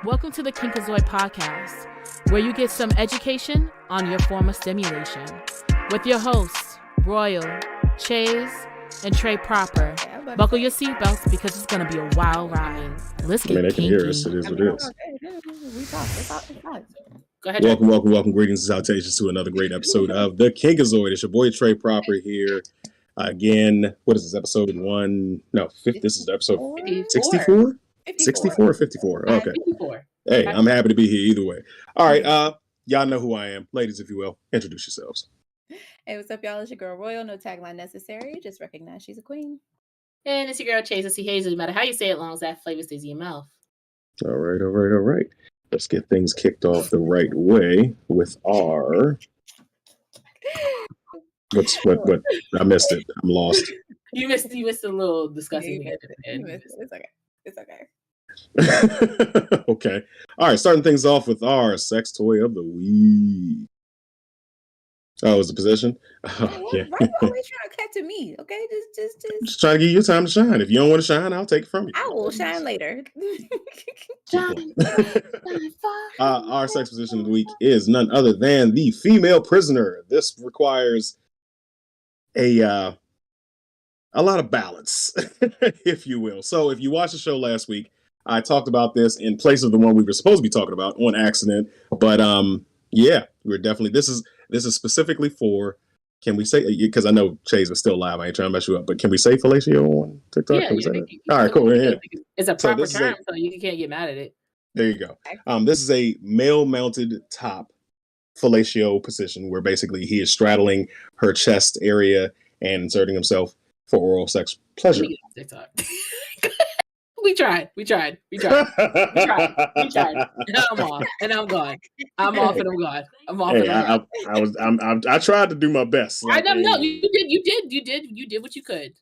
Welcome to the Kinkazoid Podcast, where you get some education on your form of stimulation. With your hosts, Royal, Chase, and Trey Proper. Buckle your seatbelts because it's going to be a wild ride. Let's get kinky. They can hear us. It is what it is. Go ahead. Welcome. Greetings and salutations to another great episode of the Kinkazoid. It's your boy Trey Proper here. Again, what is this, episode 1? No, this is episode 64? 64 or 54? Okay. 54. Hey, I'm happy to be here either way. All right, y'all know who I am. Ladies, if you will, introduce yourselves. Hey, what's up, y'all? It's your girl Royal. No tagline necessary. Just recognize she's a queen. And it's your girl Chase. It's Hazel. No matter how you say it, as long as that flavor stays in your mouth. All right. Let's get things kicked off the right way with our... What? I missed it. I'm lost. You missed a little discussing. It's okay. Okay. All right. Starting things off with our sex toy of the week. Oh, was the position? Yeah, Oh, yeah. why you always trying to cut to me? Okay, Just trying to give you time to shine. If you don't want to shine, I'll take it from you. I will shine later. Shine, Our sex position of the week is none other than the female prisoner. This requires a lot of balance, if you will. So, if you watched the show last week, I talked about this in place of the one we were supposed to be talking about on accident. But yeah, we're definitely this is specifically for. Can we say, because I know Chase is still live, I ain't trying to mess you up, but can we say fellatio on TikTok? Yeah, Can we say that? All right, cool. Yeah. It's a So proper this is term, so you can't get mad at it. There you go. This is a male-mounted top fellatio position where basically he is straddling her chest area and inserting himself for oral sex pleasure. Let me get off TikTok. We tried. And I'm off. And I'm gone. I'm off and I'm gone. I'm off and I'm gone. I tried to do my best. I don't know. You did what you could.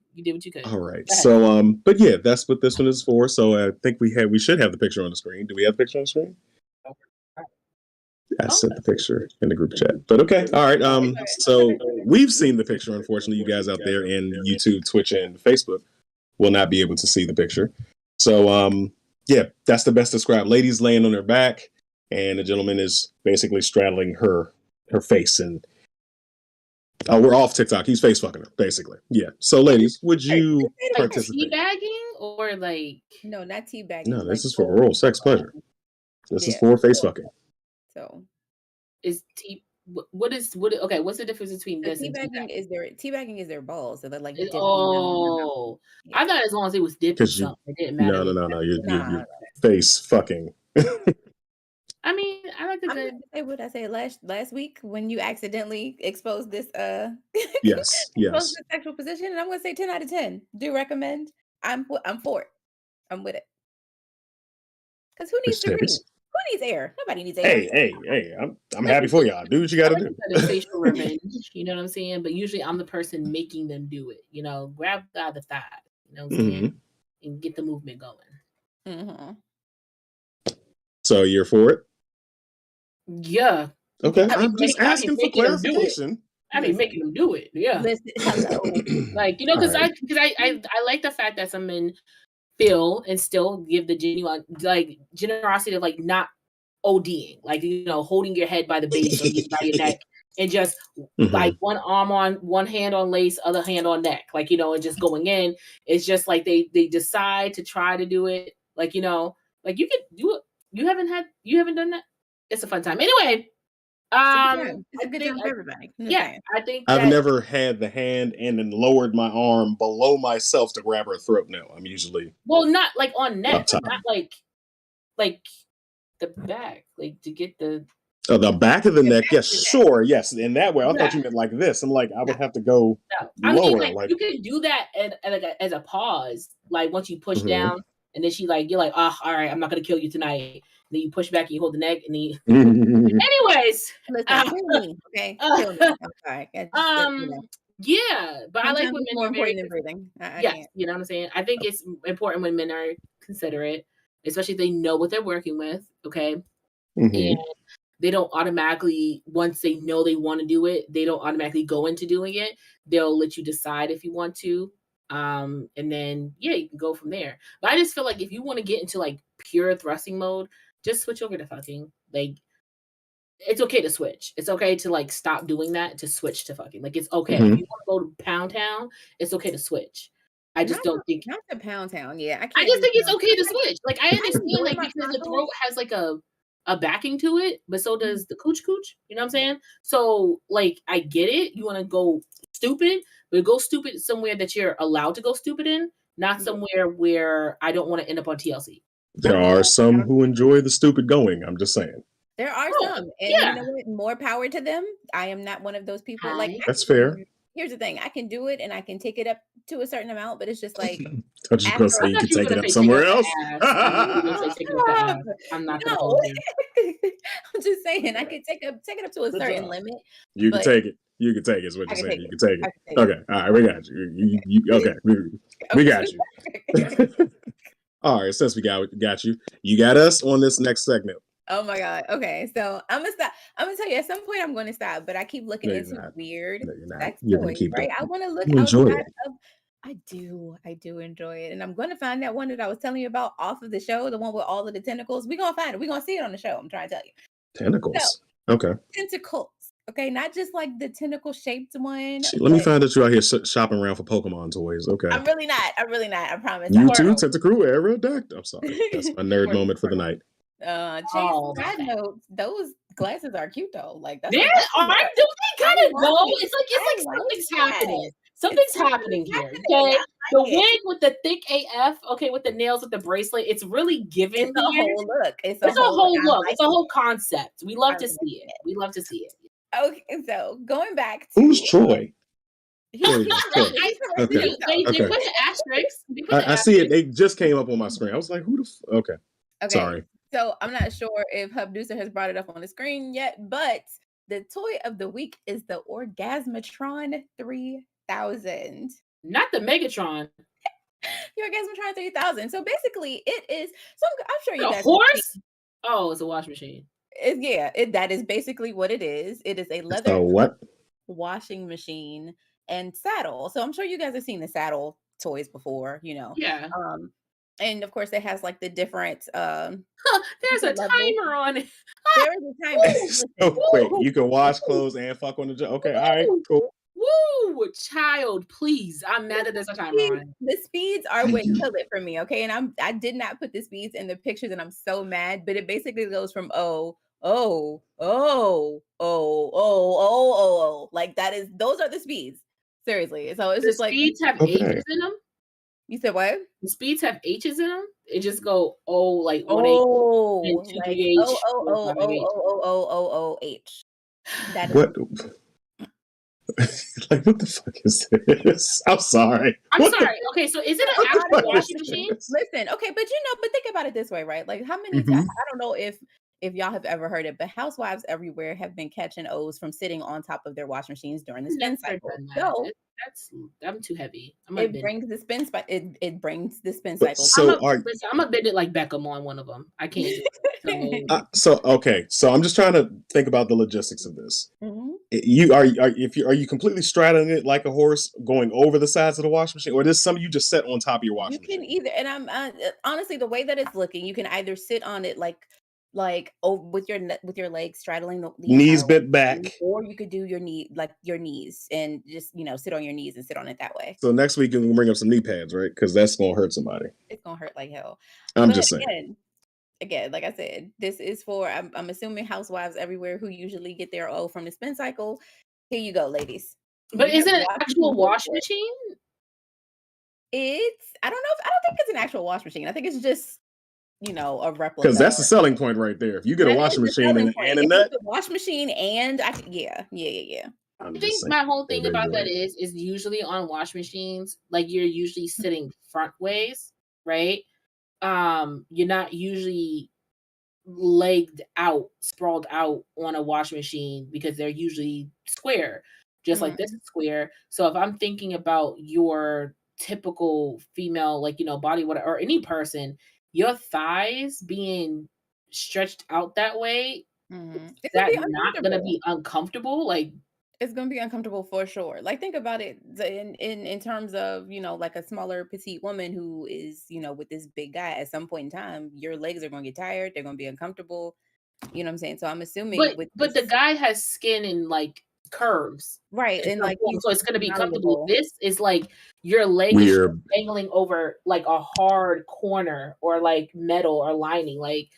All right. So but yeah, that's what this one is for. So I think we should have the picture on the screen. Do we have the picture on the screen? I sent the picture in the group chat. But okay. All right. So we've seen the picture. Unfortunately, you guys out there in YouTube, Twitch, and Facebook will not be able to see the picture. So, yeah, that's the best described. Ladies laying on her back, and the gentleman is basically straddling her face. And we're off TikTok. He's face fucking her, basically. Yeah. So, ladies, would you participate? Teabagging or like? No, not teabagging. No, this is for oral sex pleasure. This is for face fucking. So, okay? What's the difference between this and teabagging? Teabagging is their balls, so they're like. I thought as long as it was dipping something, it didn't matter. No. You're face fucking. I mean, I like to say what I said last week when you accidentally exposed this. Yes. Exposed this sexual position, and I'm gonna say 10 out of 10. Do recommend? I'm for it. I'm with it. Because who needs to read? Who needs air? Nobody needs air. Hey! I'm happy for y'all. Do what you got to do. Facial revenge, you know what I'm saying? But usually, I'm the person making them do it. You know, grab the thigh. You know what I'm saying? And get the movement going. Mm-hmm. So you're for it? Yeah. Okay. I'm just asking for clarification. I mean, making them do it. Yeah. Listen, hello. Like, you know, because I like the fact that some men feel and still give the genuine generosity of like not ODing, like, you know, holding your head by the base or by your neck and just like one hand on lace, other hand on neck, like, you know, and just going in. It's just like they decide to try to do it, like, you know, like you can do it. You haven't done that. It's a fun time. Anyway, it's a good time for everybody. Yeah, I think I've never had the hand and then lowered my arm below myself to grab her throat. No, I'm usually not like on neck, not like the back, like to get the back of the neck. Yes, sure, yes. In that way, I thought you meant like this. I'm like, I would have to go lower. I mean, like you can do that as a pause, like once you push down, and then you're like, oh, all right, I'm not gonna kill you tonight. Then you push back and you hold the neck, and then anyways, listen, okay, kill me. I'm sorry. Yeah, but I like when men more are important than breathing. Yes, you know what I'm saying. I think it's important when men are considerate, especially if they know what they're working with. Okay, and they don't automatically, once they know they want to do it, they don't automatically go into doing it. They'll let you decide if you want to. And then you can go from there. But I just feel like if you want to get into like pure thrusting mode, just switch over to fucking. Like, it's okay to switch. It's okay to like stop doing that to switch to fucking. Like, it's okay. If you want to go to Pound Town, it's okay to switch. I just don't think not the Pound Town. Yeah, I just think it's okay to switch. Like, I understand like because the throat has like a backing to it, but so does the cooch. You know what I'm saying? So like, I get it. You want to go stupid, but go stupid somewhere that you're allowed to go stupid in, not somewhere where I don't want to end up on TLC. There are some who enjoy the stupid going. I'm just saying. There are some, and you know what? More power to them. I am not one of those people. Like, that's fair. Here's the thing: I can do it, and I can take it up to a certain amount, but it's just like I just gonna say you can take it up somewhere else. I'm not gonna hold you. I'm just saying I can take it up to a certain limit. You can take it. You can take it. Is what you're saying. You can take it. Okay. All right. We got you. Okay. We got you. All right. Since we got you, you got us on this next segment. Oh my God. Okay. So I'm gonna stop. I'm gonna tell you at some point I'm gonna stop, but I keep looking No, you're into not. weird No, you're not. sex You're gonna toys, keep right? doing I it. want to look You enjoy outside it. of I do enjoy it. And I'm gonna find that one that I was telling you about off of the show, the one with all of the tentacles. We're gonna find it. We're gonna see it on the show. I'm trying to tell you. So Tentacles. Okay. tentacles. Okay, not just like the tentacle shaped one, Let me but find out you out here shopping around for Pokemon toys. Okay. I'm really not. I'm really not. I promise. You too, Squirtle. Tentacruel, Aerodactyl. I'm sorry. That's my nerd Squirtle, moment for the Squirtle. night. Chase, Oh, my side bad. note, those glasses are cute though. Like that's There a that's a are, look. don't they I kind of like know? it. It's I like like something's that. happening. Something's happening here. Happening. Okay. I The like it. wig with the thick AF, okay, with the nails with the bracelet, it's really given It's a here. whole look. It's It's a whole I look. like It's a whole concept. We love I to like see it. We love to see it. Okay, so going back Who's to Troy? he's Troy. he's from Okay. Resident They Evil. put Okay. the asterisks. They put the I see it. asterisks. They just came up on my screen. I was like, who the okay. Okay. Sorry. So I'm not sure if Hubducer has brought it up on the screen yet, but the toy of the week is the Orgasmatron 3000. Not the Megatron. The Orgasmatron 3000. So basically, it is. So I'm sure you A guys. horse? Oh, it's a wash machine. That is basically what it is. It is a leather So what? washing machine and saddle. So I'm sure you guys have seen the saddle toys before, Yeah. And of course it has like the different There's a levels. timer on it. There is a timer. So quick. You can wash clothes and fuck on the job. Okay, all right, cool. Woo, child, please. I'm mad that there's a timer on it. The speeds are what kill it for me, okay? And I did not put the speeds in the pictures, and I'm so mad. But it basically goes from like that is those are the speeds. Seriously. So it's The just like speeds have Okay. H's in them. you said what? The speeds have H's in them. It just go like 1H and 2 Like 3H, 4 5H. H. That is What? Like, what the fuck is this? I'm sorry. I'm What sorry. Okay, so is it an what the actual fuck is washing machine? this? listen, okay, but think about it this way, right? Like how many times I don't know if y'all have ever heard it, but housewives everywhere have been catching O's from sitting on top of their washing machines during the spin Never cycle. done that. So I'm too heavy. it brings the spin it brings the spin cycle. So I'm a bit like Beckham on one of them. I can't do it. so okay. So I'm just trying to think about the logistics of this. Mhm. Are you completely straddling it like a horse, going over the sides of the washing machine, or is this something you just set on top of your washing You can machine? either, and I'm honestly the way that it's looking, you can either sit on it like with your legs straddling the Knees entire bent back. or you could do your knees and just sit on your knees and sit on it that way. So next week you can bring up some knee pads, right? Because that's gonna hurt somebody. It's gonna hurt like hell. I'm But just saying. again, like I said, this is for I'm assuming housewives everywhere who usually get their O from the spin cycle. Here you go, ladies. But You is it have an washed actual machine wash for it. machine? I don't think it's an actual wash machine. I think it's just a replica. Because that's the selling point right there. If you get a That washing is the machine selling and point. a If nut, it's a wash machine and yeah. I'm I just think saying. my whole thing There about you that go. is usually on wash machines, like you're usually sitting front ways, right? You're not usually legged out, sprawled out on a wash machine because they're usually square, just like this is square. So if I'm thinking about your typical female, like body, whatever, or any person, your thighs being stretched out that way, It's that gonna be not gonna be uncomfortable? Like, It's gonna be uncomfortable for sure. Like think about it in terms of like a smaller petite woman who is with this big guy. At some point in time, your legs are gonna get tired. They're gonna be uncomfortable. You know what I'm saying? So I'm assuming with but the this, guy has skin and like curves. right, at and some like point, he's so it's gonna be comfortable. malleable. This is like your leg is We're dangling over like a hard corner or like metal or lining. Like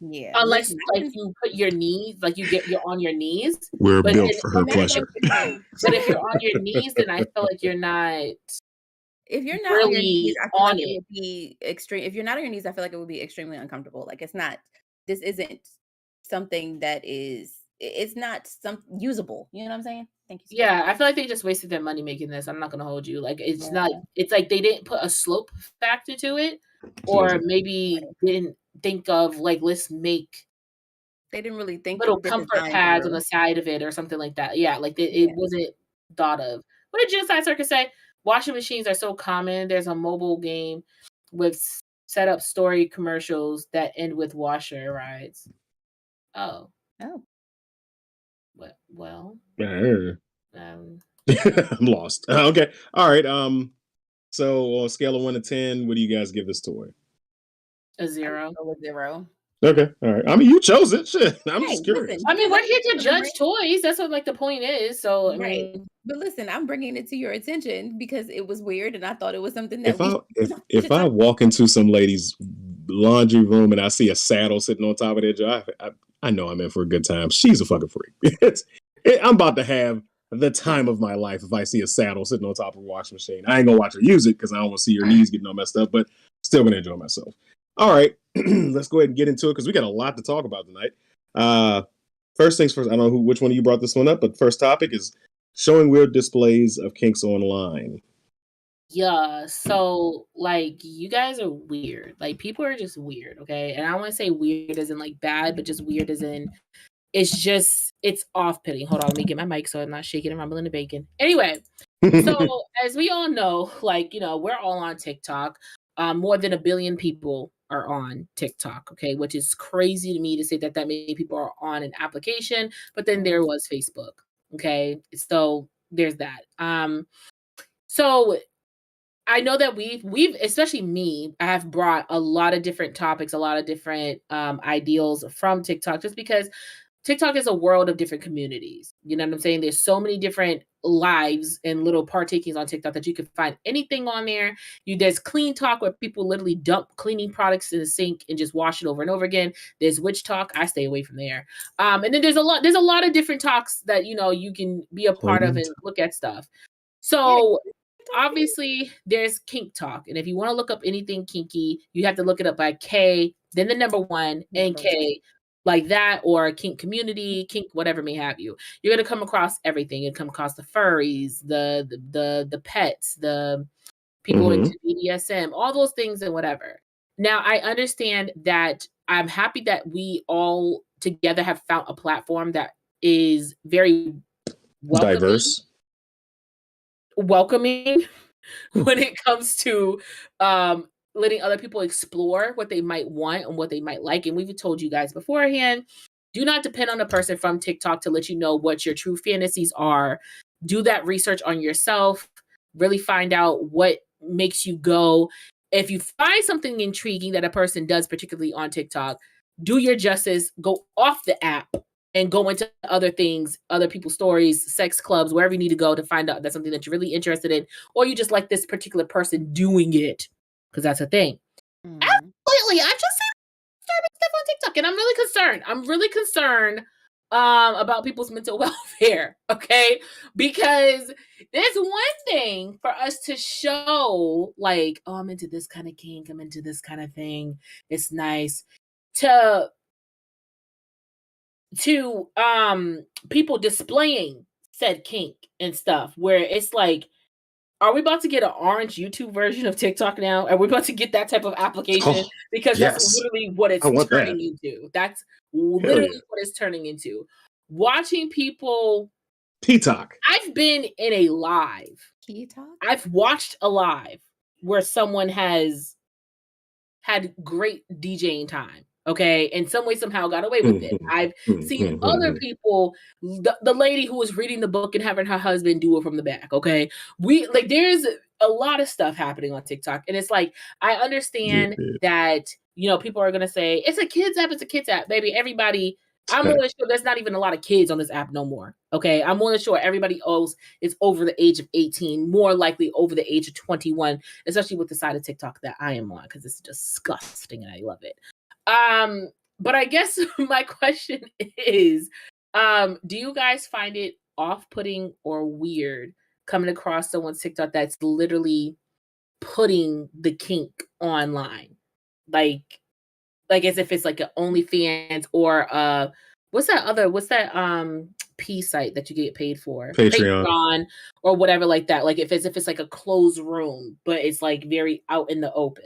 Yeah, unless listen, like you put your knees, like you're on your knees. we're But built then, for her pleasure. but if you're on your knees, then I feel like you're not if you're not on your knees, really I feel on like it it. would be extreme. If you're not on your knees, I feel like it would be extremely uncomfortable. Like this isn't something that it's not usable. You know what I'm saying? Thank you. Yeah, I feel like they just wasted their money making this. I'm not gonna hold you. Like it's not. Yeah. It's like they didn't put a slope factor to it, or maybe didn't think of like let's make They didn't really think little the comfort design pads on through. the side of it or something like that. Yeah, like it wasn't thought of. What did Genocide Circus say? Washing machines are so common. There's a mobile game with set up story commercials that end with washer rides. Oh. Oh. Well. I'm lost. Okay. All right. So on a scale of 1 to 10, what do you guys give this toy? A 0. A 0. Okay. All right. I mean, you chose it. Shit. I'm Hey, just curious. listen, I mean, because we're here to judge toys. That's what like the point is. So I right. mean, But listen, I'm bringing it to your attention because it was weird, and I thought it was something that If I walk into some lady's laundry room and I see a saddle sitting on top of their jaw, I know I'm in for a good time. She's a fucking freak. I'm about to have the time of my life if I see a saddle sitting on top of a washing machine. I ain't gonna watch her use it because I don't want to see her knees getting all messed up, but still gonna enjoy myself. All right, let's go ahead and get into it because we got a lot to talk about tonight. First things first, I don't know which one of you brought this one up, but first topic is showing weird displays of kinks online. yeah. So like you guys are weird. Like people are just weird, okay? And I don't want to say weird as in like bad, but just weird as in it's off-putting. Hold on, let me get my mic so I'm not shaking and rumbling the bacon. Anyway, so as we all know, like, you know, we're all on TikTok. More than 1 billion people are on TikTok, okay, which is crazy to me to say that many people are on an application, but then there was Facebook, okay? So there's that. So I know that we've especially me, I have brought a lot of different topics, a lot of different ideals from TikTok just because TikTok is a world of different communities. You know what I'm saying? There's so many different lives and little partakings on TikTok that you can find anything on there. There's clean talk where people literally dump cleaning products in the sink and just wash it over and over again. There's witch talk. I stay away from there. And then there's a lot of different talks that you can be a part of and look at stuff. So obviously there's kink talk. And if you want to look up anything kinky, you have to look it up by K, then the number 1 and K, like that, or kink community, kink, whatever may have you. You're going to come across everything. You come across the furries, the pets, the people into BDSM, all those things and whatever. Now, I understand that I'm happy that we all together have found a platform that is very welcoming when it comes to letting other people explore what they might want and what they might like. And we've told you guys beforehand, do not depend on a person from TikTok to let you know what your true fantasies are. Do that research on yourself. Really find out what makes you go. If you find something intriguing that a person does, particularly on TikTok, do your justice, go off the app and go into other things, other people's stories, sex clubs, wherever you need to go to find out that's something that you're really interested in, or you just like this particular person doing it, because that's a thing. Absolutely, I've just seen disturbing stuff on TikTok, and I'm really concerned. I'm really concerned about people's mental welfare, okay? Because there's one thing for us to show, like, oh, I'm into this kind of kink, I'm into this kind of thing, it's nice, to people displaying said kink and stuff, where it's like, are we about to get an orange YouTube version of TikTok now? Are we about to get that type of application? Because that's literally what it's turning into. That's literally what it's turning into. Watching people P-Talk. I've been in a live. P-Talk? I've watched a live where someone has had great DJing time. Okay, in some way, somehow got away with it. I've seen other people, the lady who was reading the book and having her husband do it from the back. Okay, there's a lot of stuff happening on TikTok, and it's like, I understand that people are gonna say it's a kids app, baby. Everybody, I'm more than sure there's not even a lot of kids on this app no more. Okay, I'm more than sure everybody else is over the age of 18, more likely over the age of 21, especially with the side of TikTok that I am on, because it's disgusting and I love it. But I guess my question is, do you guys find it off-putting or weird coming across someone's TikTok that's literally putting the kink online? Like as if it's like an OnlyFans or what's that P site that you get paid for? Patreon or whatever like that. Like if it's like a closed room, but it's like very out in the open.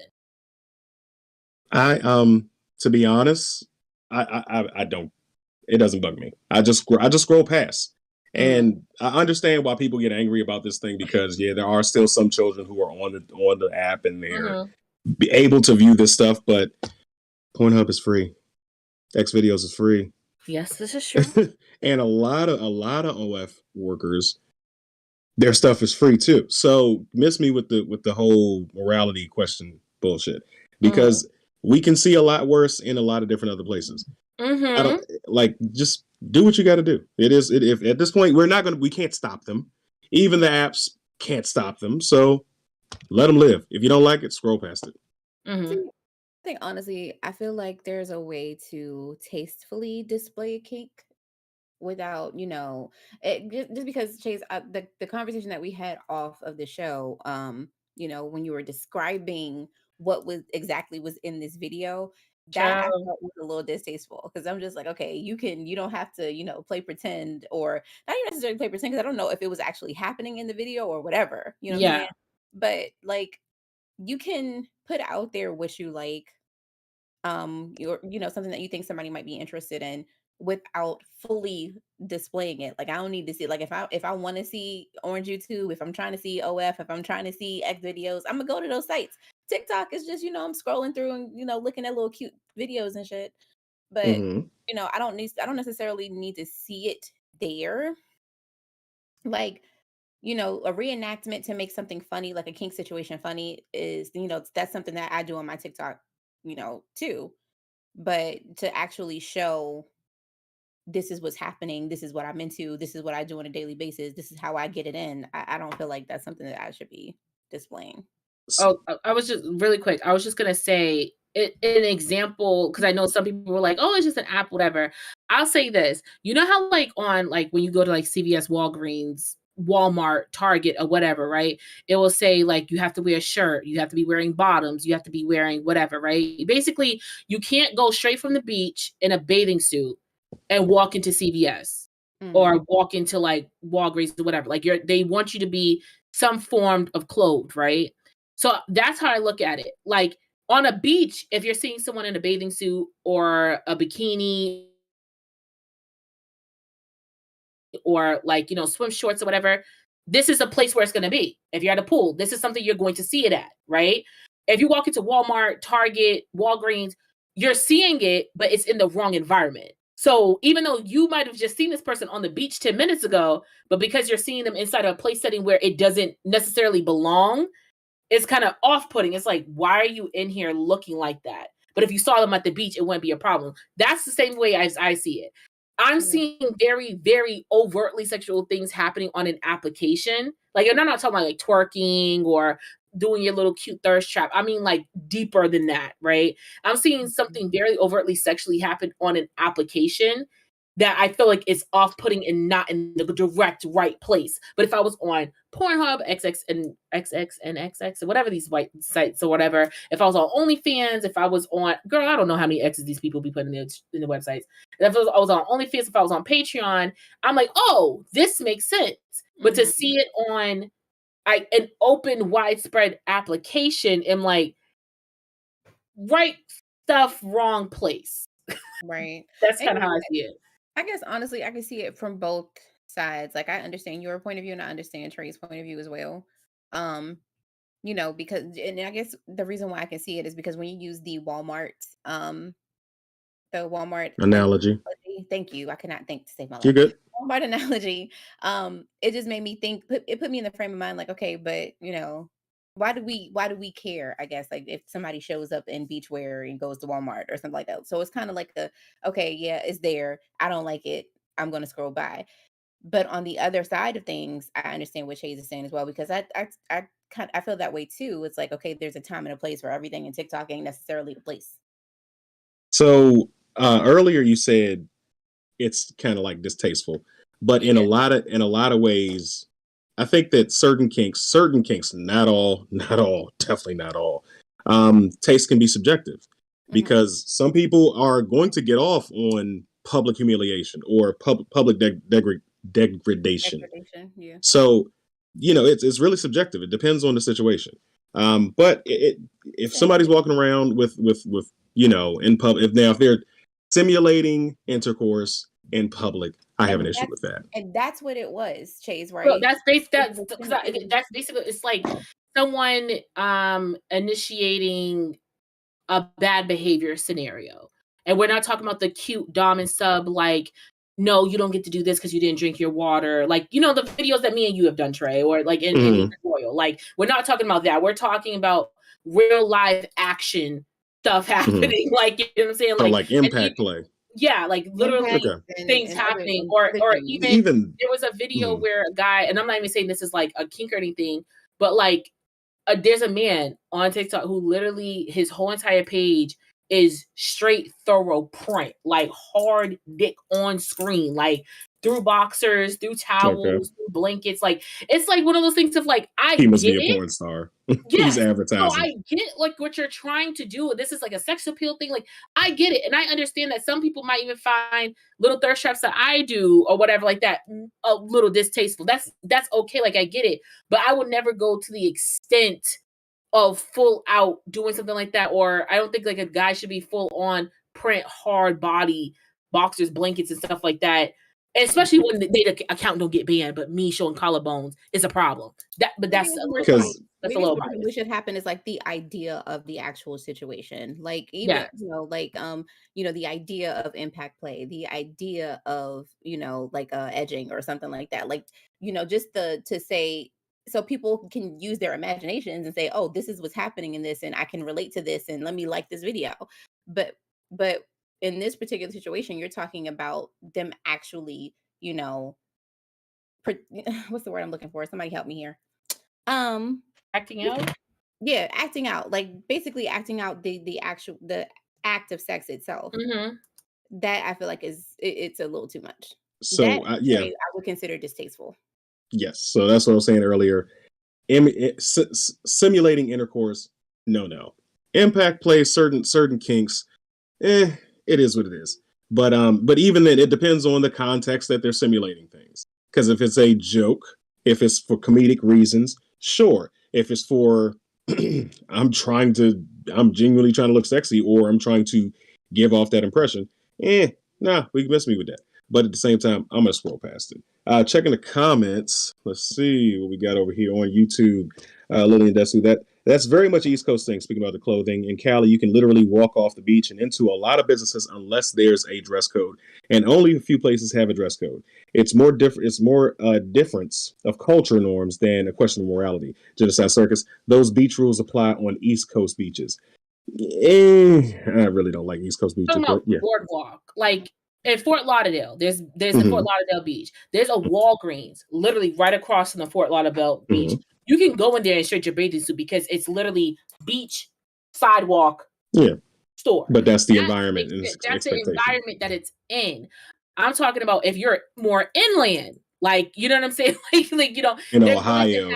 To be honest, I don't. It doesn't bug me. I just scroll past, and I understand why people get angry about this thing because there are still some children who are on the app and they're able to view this stuff. But Pornhub is free. Xvideos is free. Yes, this is true. And a lot of OF workers, their stuff is free too. So miss me with the whole morality question bullshit, because we can see a lot worse in a lot of different other places. I don't just do what you got to do. If at this point we can't stop them. Even the apps can't stop them. So let them live. If you don't like it, scroll past it. I think honestly, I feel like there's a way to tastefully display a kink without, just because Chase, the conversation that we had off of the show, when you were describing what was in this video, that I felt was a little distasteful, because I'm just like, okay, you don't have to, play pretend, or not even necessarily play pretend, because I don't know if it was actually happening in the video or whatever, you know what I'm saying? But like, you can put out there what you like, something that you think somebody might be interested in, without fully displaying it. Like, I don't need to see, like, if I want to see Orange YouTube, if I'm trying to see OF, if I'm trying to see X videos, I'm gonna go to those sites. TikTok is just, I'm scrolling through and, looking at little cute videos and shit. But I don't necessarily need to see it there. Like, a reenactment to make something funny, like a kink situation funny, is, that's something that I do on my TikTok, too. But to actually show, this is what's happening, this is what I'm into, this is what I do on a daily basis, this is how I get it in, I don't feel like that's something that I should be displaying. Oh, I was just really quick. I was just gonna say an example, because I know some people were like, "Oh, it's just an app, whatever." I'll say this: you know how on when you go to CVS, Walgreens, Walmart, Target, or whatever, right? It will say you have to wear a shirt, you have to be wearing bottoms, you have to be wearing whatever, right? Basically, you can't go straight from the beach in a bathing suit and walk into CVS or walk into Walgreens or whatever. They want you to be some form of clothed, right? So that's how I look at it. On a beach, if you're seeing someone in a bathing suit or a bikini or swim shorts or whatever, this is a place where it's going to be. If you're at a pool, this is something you're going to see it at, right? If you walk into Walmart, Target, Walgreens, you're seeing it, but it's in the wrong environment. So even though you might have just seen this person on the beach 10 minutes ago, but because you're seeing them inside a place setting where it doesn't necessarily belong, it's kind of off-putting. It's like, why are you in here looking like that? But if you saw them at the beach, it wouldn't be a problem. That's the same way as I see it. I'm seeing very, very overtly sexual things happening on an application. I'm not talking about twerking or doing your little cute thirst trap. I mean, deeper than that, right? I'm seeing something very overtly sexually happen on an application that I feel like is off-putting and not in the direct right place. But if I was on Pornhub, XX and XX or whatever these white sites or whatever, if I was on OnlyFans, if I was on, girl, I don't know how many X's these people be putting in the websites. If I was on OnlyFans, if I was on Patreon, I'm like, oh, this makes sense. But to see it on an open, widespread application, I'm like, right stuff, wrong place. Right. That's kind of how I see it. I guess honestly, I can see it from both sides. Like, I understand your point of view and I understand Trey's point of view as well. Because, and I guess the reason why I can see it is because when you use the Walmart analogy. Thank you. I could not think to save my life. You're good. Walmart analogy. It just made me think. It put me in the frame of mind, like, okay, but why do we care? I guess, like, if somebody shows up in beachwear and goes to Walmart or something like that. So it's kind of like okay, yeah, it's there. I don't like it. I'm gonna scroll by. But on the other side of things, I understand what Chase is saying as well, because I feel that way too. It's like, okay, there's a time and a place for everything, and TikTok ain't necessarily the place. So earlier you said it's kind of distasteful, but in a lot of ways, I think that certain kinks, not all, definitely not all, taste can be subjective, because some people are going to get off on public humiliation or public degradation. Yeah. So, it's really subjective. It depends on the situation. But if somebody's walking around with in public, if they're simulating intercourse in public, I have an issue with that. And that's what it was, Chase, right? Well, that's basically, it's like someone initiating a bad behavior scenario. And we're not talking about the cute dom and sub, like, no, you don't get to do this because you didn't drink your water. Like, you know, the videos that me and you have done, Trey, or like in Royal. Like, we're not talking about that. We're talking about real live action stuff happening. Like, you know what I'm saying? Like impact play. Yeah, like literally things happening. Or even there was a video where a guy, and I'm not even saying this is like a kink or anything, but like there's a man on TikTok who literally his whole entire page is straight thorough print, like hard dick on screen, like through boxers, through towels, through blankets. Like it's like one of those things of like he must be a porn star. He's advertising. So I get like what you're trying to do. This is like a sex appeal thing. Like I get it, and I understand that some people might even find little thirst traps that I do or whatever like that a little distasteful. That's okay. Like I get it, but I would never go to the extent of full out doing something like that. Or I don't think like a guy should be full on print hard body boxers, blankets, and stuff like that. Especially when the account don't get banned, but me showing collarbones is a problem. That's a little biased. What should happen is like the idea of the actual situation, like even the idea of impact play, the idea of like edging or something like that, like just to say, so people can use their imaginations and say, oh, this is what's happening in this, and I can relate to this, and let me like this video. But in this particular situation, you're talking about them actually, what's the word I'm looking for? Somebody help me here. Acting out? Yeah, acting out. Like basically acting out the act of sex itself. That I feel like it's a little too much. So I would consider distasteful. Yes. So that's what I was saying earlier. Simulating intercourse, no. Impact play, certain kinks, it is what it is. But even then, it depends on the context that they're simulating things. Because if it's a joke, if it's for comedic reasons, sure. If it's for I'm genuinely trying to look sexy, or I'm trying to give off that impression, nah, we can miss me with that. But at the same time, I'm gonna scroll past it. Checking the comments. Let's see what we got over here on YouTube. Lillian Desu, that's very much an East Coast thing. Speaking about the clothing, in Cali, you can literally walk off the beach and into a lot of businesses unless there's a dress code, and only a few places have a dress code. It's more different. It's more a difference of culture norms than a question of morality. Genocide Circus. Those beach rules apply on East Coast beaches. I really don't like East Coast beaches. Boardwalk, like. In Fort Lauderdale, there's the Fort Lauderdale beach. There's a Walgreens literally right across from the Fort Lauderdale beach. You can go in there and straight your bathing suit because it's literally beach, sidewalk, store. But that's the environment. That's the environment that it's in. I'm talking about if you're more inland, like, you know what I'm saying? like in Ohio.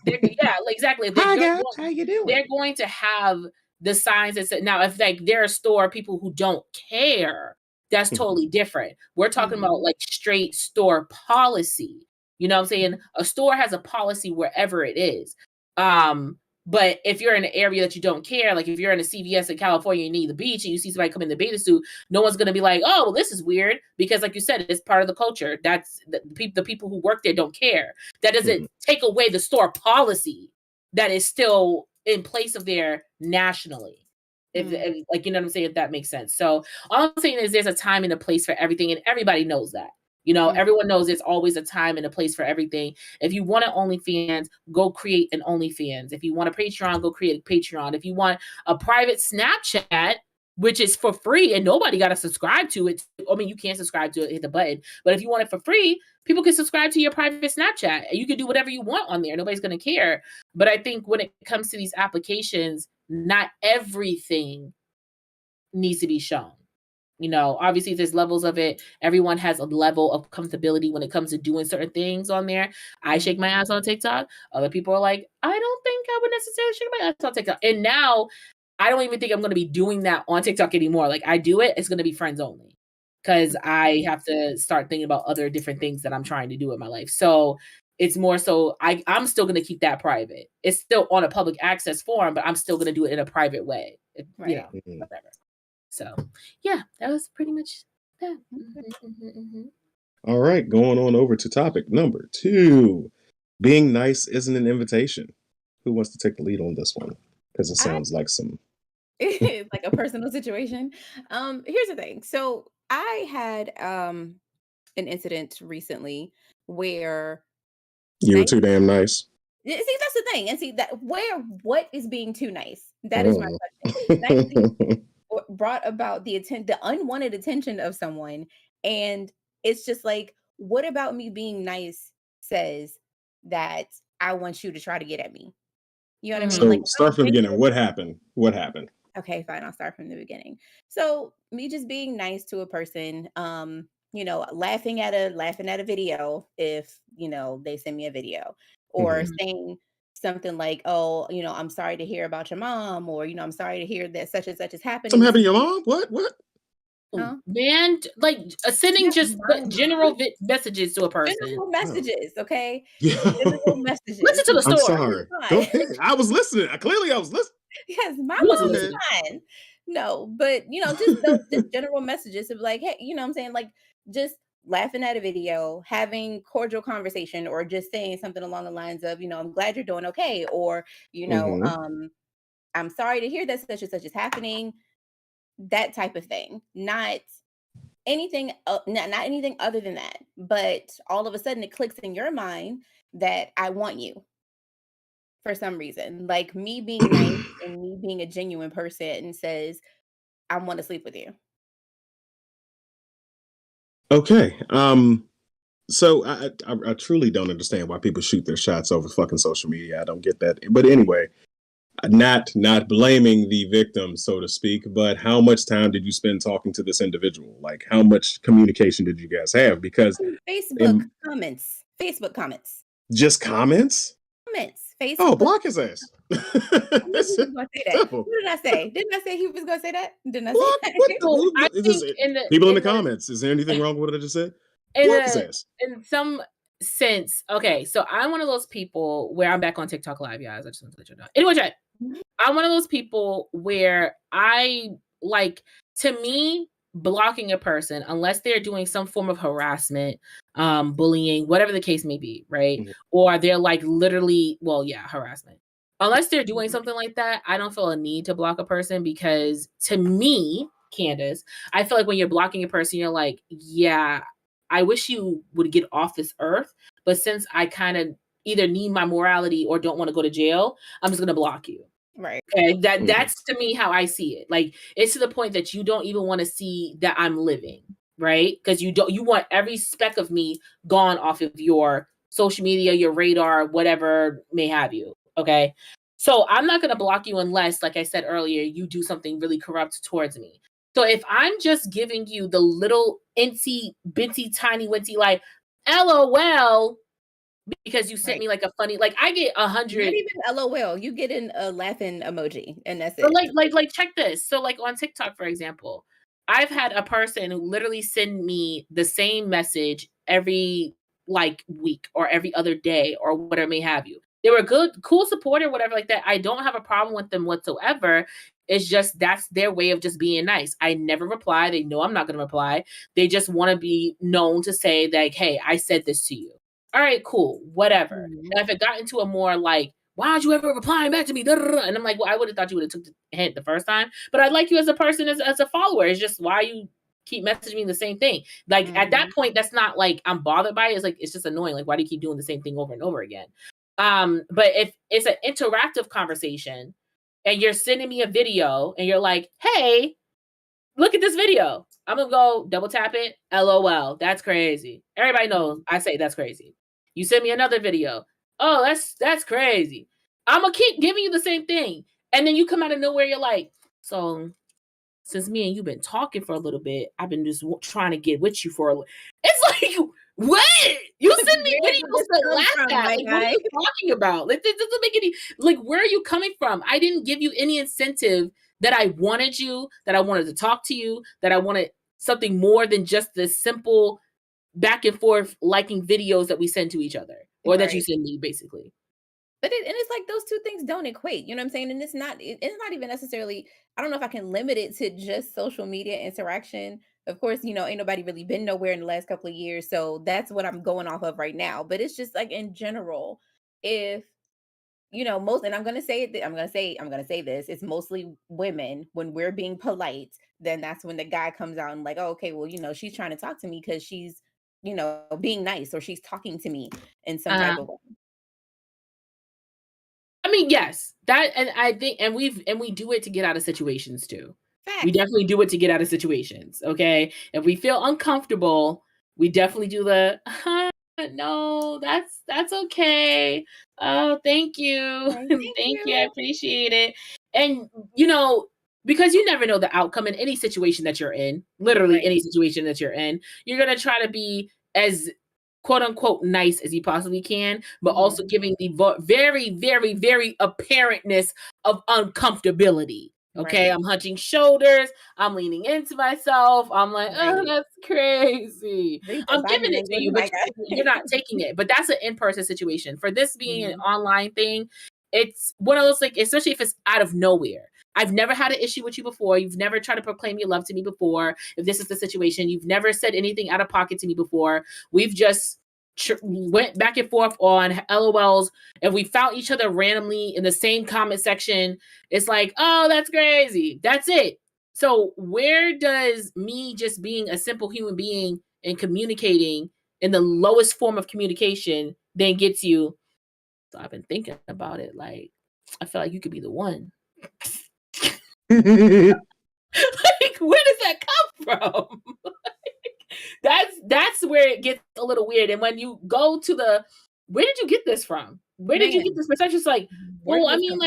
Exactly. Hi, how you doing? They're going to have the signs that say, now if like they're a store, people who don't care, that's totally different. We're talking about like straight store policy. You know what I'm saying? A store has a policy wherever it is. But if you're in an area that you don't care, like if you're in a CVS in California, you need the beach, and you see somebody come in the bathing suit, no one's going to be like, oh, well, this is weird. Because like you said, it's part of the culture. That's the people who work there don't care. That doesn't take away the store policy that is still in place of there nationally. If like, you know what I'm saying, if that makes sense. So all I'm saying is there's a time and a place for everything, and everybody knows that. Everyone knows there's always a time and a place for everything. If you want an OnlyFans, go create an OnlyFans. If you want a Patreon, go create a Patreon. If you want a private Snapchat, which is for free and nobody got to subscribe to it. I mean, you can't subscribe to it, hit the button. But if you want it for free, people can subscribe to your private Snapchat, and you can do whatever you want on there. Nobody's going to care. But I think when it comes to these applications, not everything needs to be shown. Obviously there's levels of it. Everyone has a level of comfortability when it comes to doing certain things on there. I shake my ass on TikTok. Other people are like, I don't think I would necessarily shake my ass on TikTok. And now I don't even think I'm going to be doing that on TikTok anymore. Like I do it, it's going to be friends only, because I have to start thinking about other different things that I'm trying to do in my life. So it's more so I'm still going to keep that private. It's still on a public access forum, but I'm still going to do it in a private way. Whatever. So, yeah, that was pretty much that. All right, going on over to topic number 2. Being nice isn't an invitation. Who wants to take the lead on this one? Because it sounds like some like a personal situation. Here's the thing. So I had an incident recently where You were nice too damn nice. see that's the thing. And see that where what is being too nice? That is my Mm. question. Nicely brought about the unwanted attention of someone, and it's just like, what about me being nice says that I want you to try to get at me? You know what I mean? Mhm. Like, So if I'm start from the beginning. What happened? What happened? okay, fine, I'll start from the beginning. So, me just being nice to a person, laughing at a video if, they send me a video, or Mhm. Mhm. saying something like, "Oh, I'm sorry to hear about your mom," or, "I'm sorry to hear that such and such is Something happening to happened to your you." mom? What? What? Huh? Man, like sending Yes, just my general messages to a person. general Oh. messages, okay? Yeah. General messages. Listen to the I'm story. sorry. Go Fine. ahead. I was listening. Clearly, I was listening. Yes, my You Go wasn't mom is ahead. listening. fine. No, but just those just general messages of like, hey, what I'm saying? Like just laughing at a video, having cordial conversation, or just saying something along the lines of, I'm glad you're doing okay, or, Hmm. I'm sorry to hear that such and such is happening, that type of thing. Not anything not anything other than that. But all of a sudden it clicks in your mind that I want you for some reason. Like me being nice and me being a genuine person says, I want to sleep with you. Okay. So I truly don't understand why people shoot their shots over fucking social media. I don't get that. But anyway, not blaming the victim, so to speak, but how much time did you spend talking to this individual? Like, how much communication did you guys have? Because Facebook in comments. Facebook comments. just comments. Comments. Oh, Facebook. block his ass. I knew he That's was gonna say that. simple. What did I say? Didn't I say he was gonna say that? Didn't I say Block that? what? So I Is think this, people in the comments? Is there anything wrong with what I just said? in Block his a ass. in some sense, okay, so I'm one of those people where I'm back on TikTok live, guys. I just want to let you know. Anyway, Jay, I'm one of those people where I like, to me, blocking a person unless they're doing some form of harassment, bullying, whatever the case may be, right? Mhm. Or they're like literally, well, yeah, harassment. Unless they're doing Mhm. something like that, I don't feel a need to block a person because to me, Candace, I feel like when you're blocking a person, you're like, yeah, I wish you would get off this earth. But since I kind of either need my morality or don't want to go to jail, I'm just gonna block you. Right. Okay, Mhm. that's to me how I see it. Like it's to the point that you don't even want to see that I'm living, right? Because you want every speck of me gone off of your social media, your radar, whatever may have you. Okay. So I'm not gonna block you unless, like I said earlier, you do something really corrupt towards me. So if I'm just giving you the little incy, bincy, tiny, wincy, like, LOL, because you sent Right. me like a funny, like I get Not 100. even LOL. You get in a laughing emoji and that's But it. like check this. So like on TikTok, for example, I've had a person who literally send me the same message every like week or every other day or whatever may have you. They were good, cool support or whatever like that. I don't have a problem with them whatsoever. It's just that's their way of just being nice. I never reply. They know I'm not going to reply. They just want to be known to say that, hey, I said this to you. All right, cool, whatever. Mhm. Now, if it got into a more like, why aren't you ever replying back to me? Da, da, da. And I'm like, well, I would have thought you would have took the hint the first time, but I like you as a person, as a follower. It's just why you keep messaging me the same thing. Like at that Mhm. point, that's not like I'm bothered by it. It's like it's just annoying. Like, why do you keep doing the same thing over and over again? But if it's an interactive conversation and you're sending me a video and you're like, hey, look at this video. I'm gonna go double tap it. LOL. That's crazy. Everybody knows Mhm. I say that's crazy. You send me another video. Oh, that's crazy. I'm gonna keep giving you the same thing. And then you come out of nowhere, you're like, so since me and you've been talking for a little bit, I've been just trying to get with you for a little. It's like, what? You send me Where did videos this to come from, laugh at. my Like, what are guy? you talking about? Like, this doesn't make any, like, where are you coming from? I didn't give you any incentive that I wanted you, that I wanted to talk to you, that I wanted something more than just this simple back and forth liking videos that we send to each other or that you Right. send me, basically. But it's like those two things don't equate. You know what I'm saying? And it's not even necessarily, I don't know if I can limit it to just social media interaction. Of course, ain't nobody really been nowhere in the last couple of years. So that's what I'm going off of right now. But it's just like in general, if most, and I'm gonna say it. I'm gonna say this. It's mostly women when we're being polite. Then that's when the guy comes out and like, oh, okay, well, she's trying to talk to me because she's, being nice, or she's talking to me in some type of way. I mean, yes, that, and I think, and we do it to get out of situations too. Facts. We definitely do it to get out of situations. Okay, if we feel uncomfortable, we definitely do the no, that's okay. Oh, thank you. Thank you. I appreciate it. And because you never know the outcome in any situation that you're in, literally any situation that you're in, you're going to try to be as quote unquote nice as you possibly can, but also giving the very, very, very apparentness of uncomfortability. Okay, I'm hunching shoulders. I'm leaning into myself. I'm like, oh, that's crazy. I'm giving it to you, but you're not taking it. But that's an in-person situation. For this being an online thing, it's one of those, like, especially if it's out of nowhere. I've never had an issue with you before. You've never tried to proclaim your love to me before. If this is the situation, you've never said anything out of pocket to me before. We've just went back and forth on LOLs, and we found each other randomly in the same comment section. It's like, oh, that's crazy. That's it. So where does me just being a simple human being and communicating in the lowest form of communication then gets you? So I've been thinking about it. Like, I feel like you could be the one. Like, where does that come from? That's where it gets a little weird. And when you go to where did you get this from? Where did you get this perception? It's like, well, I mean,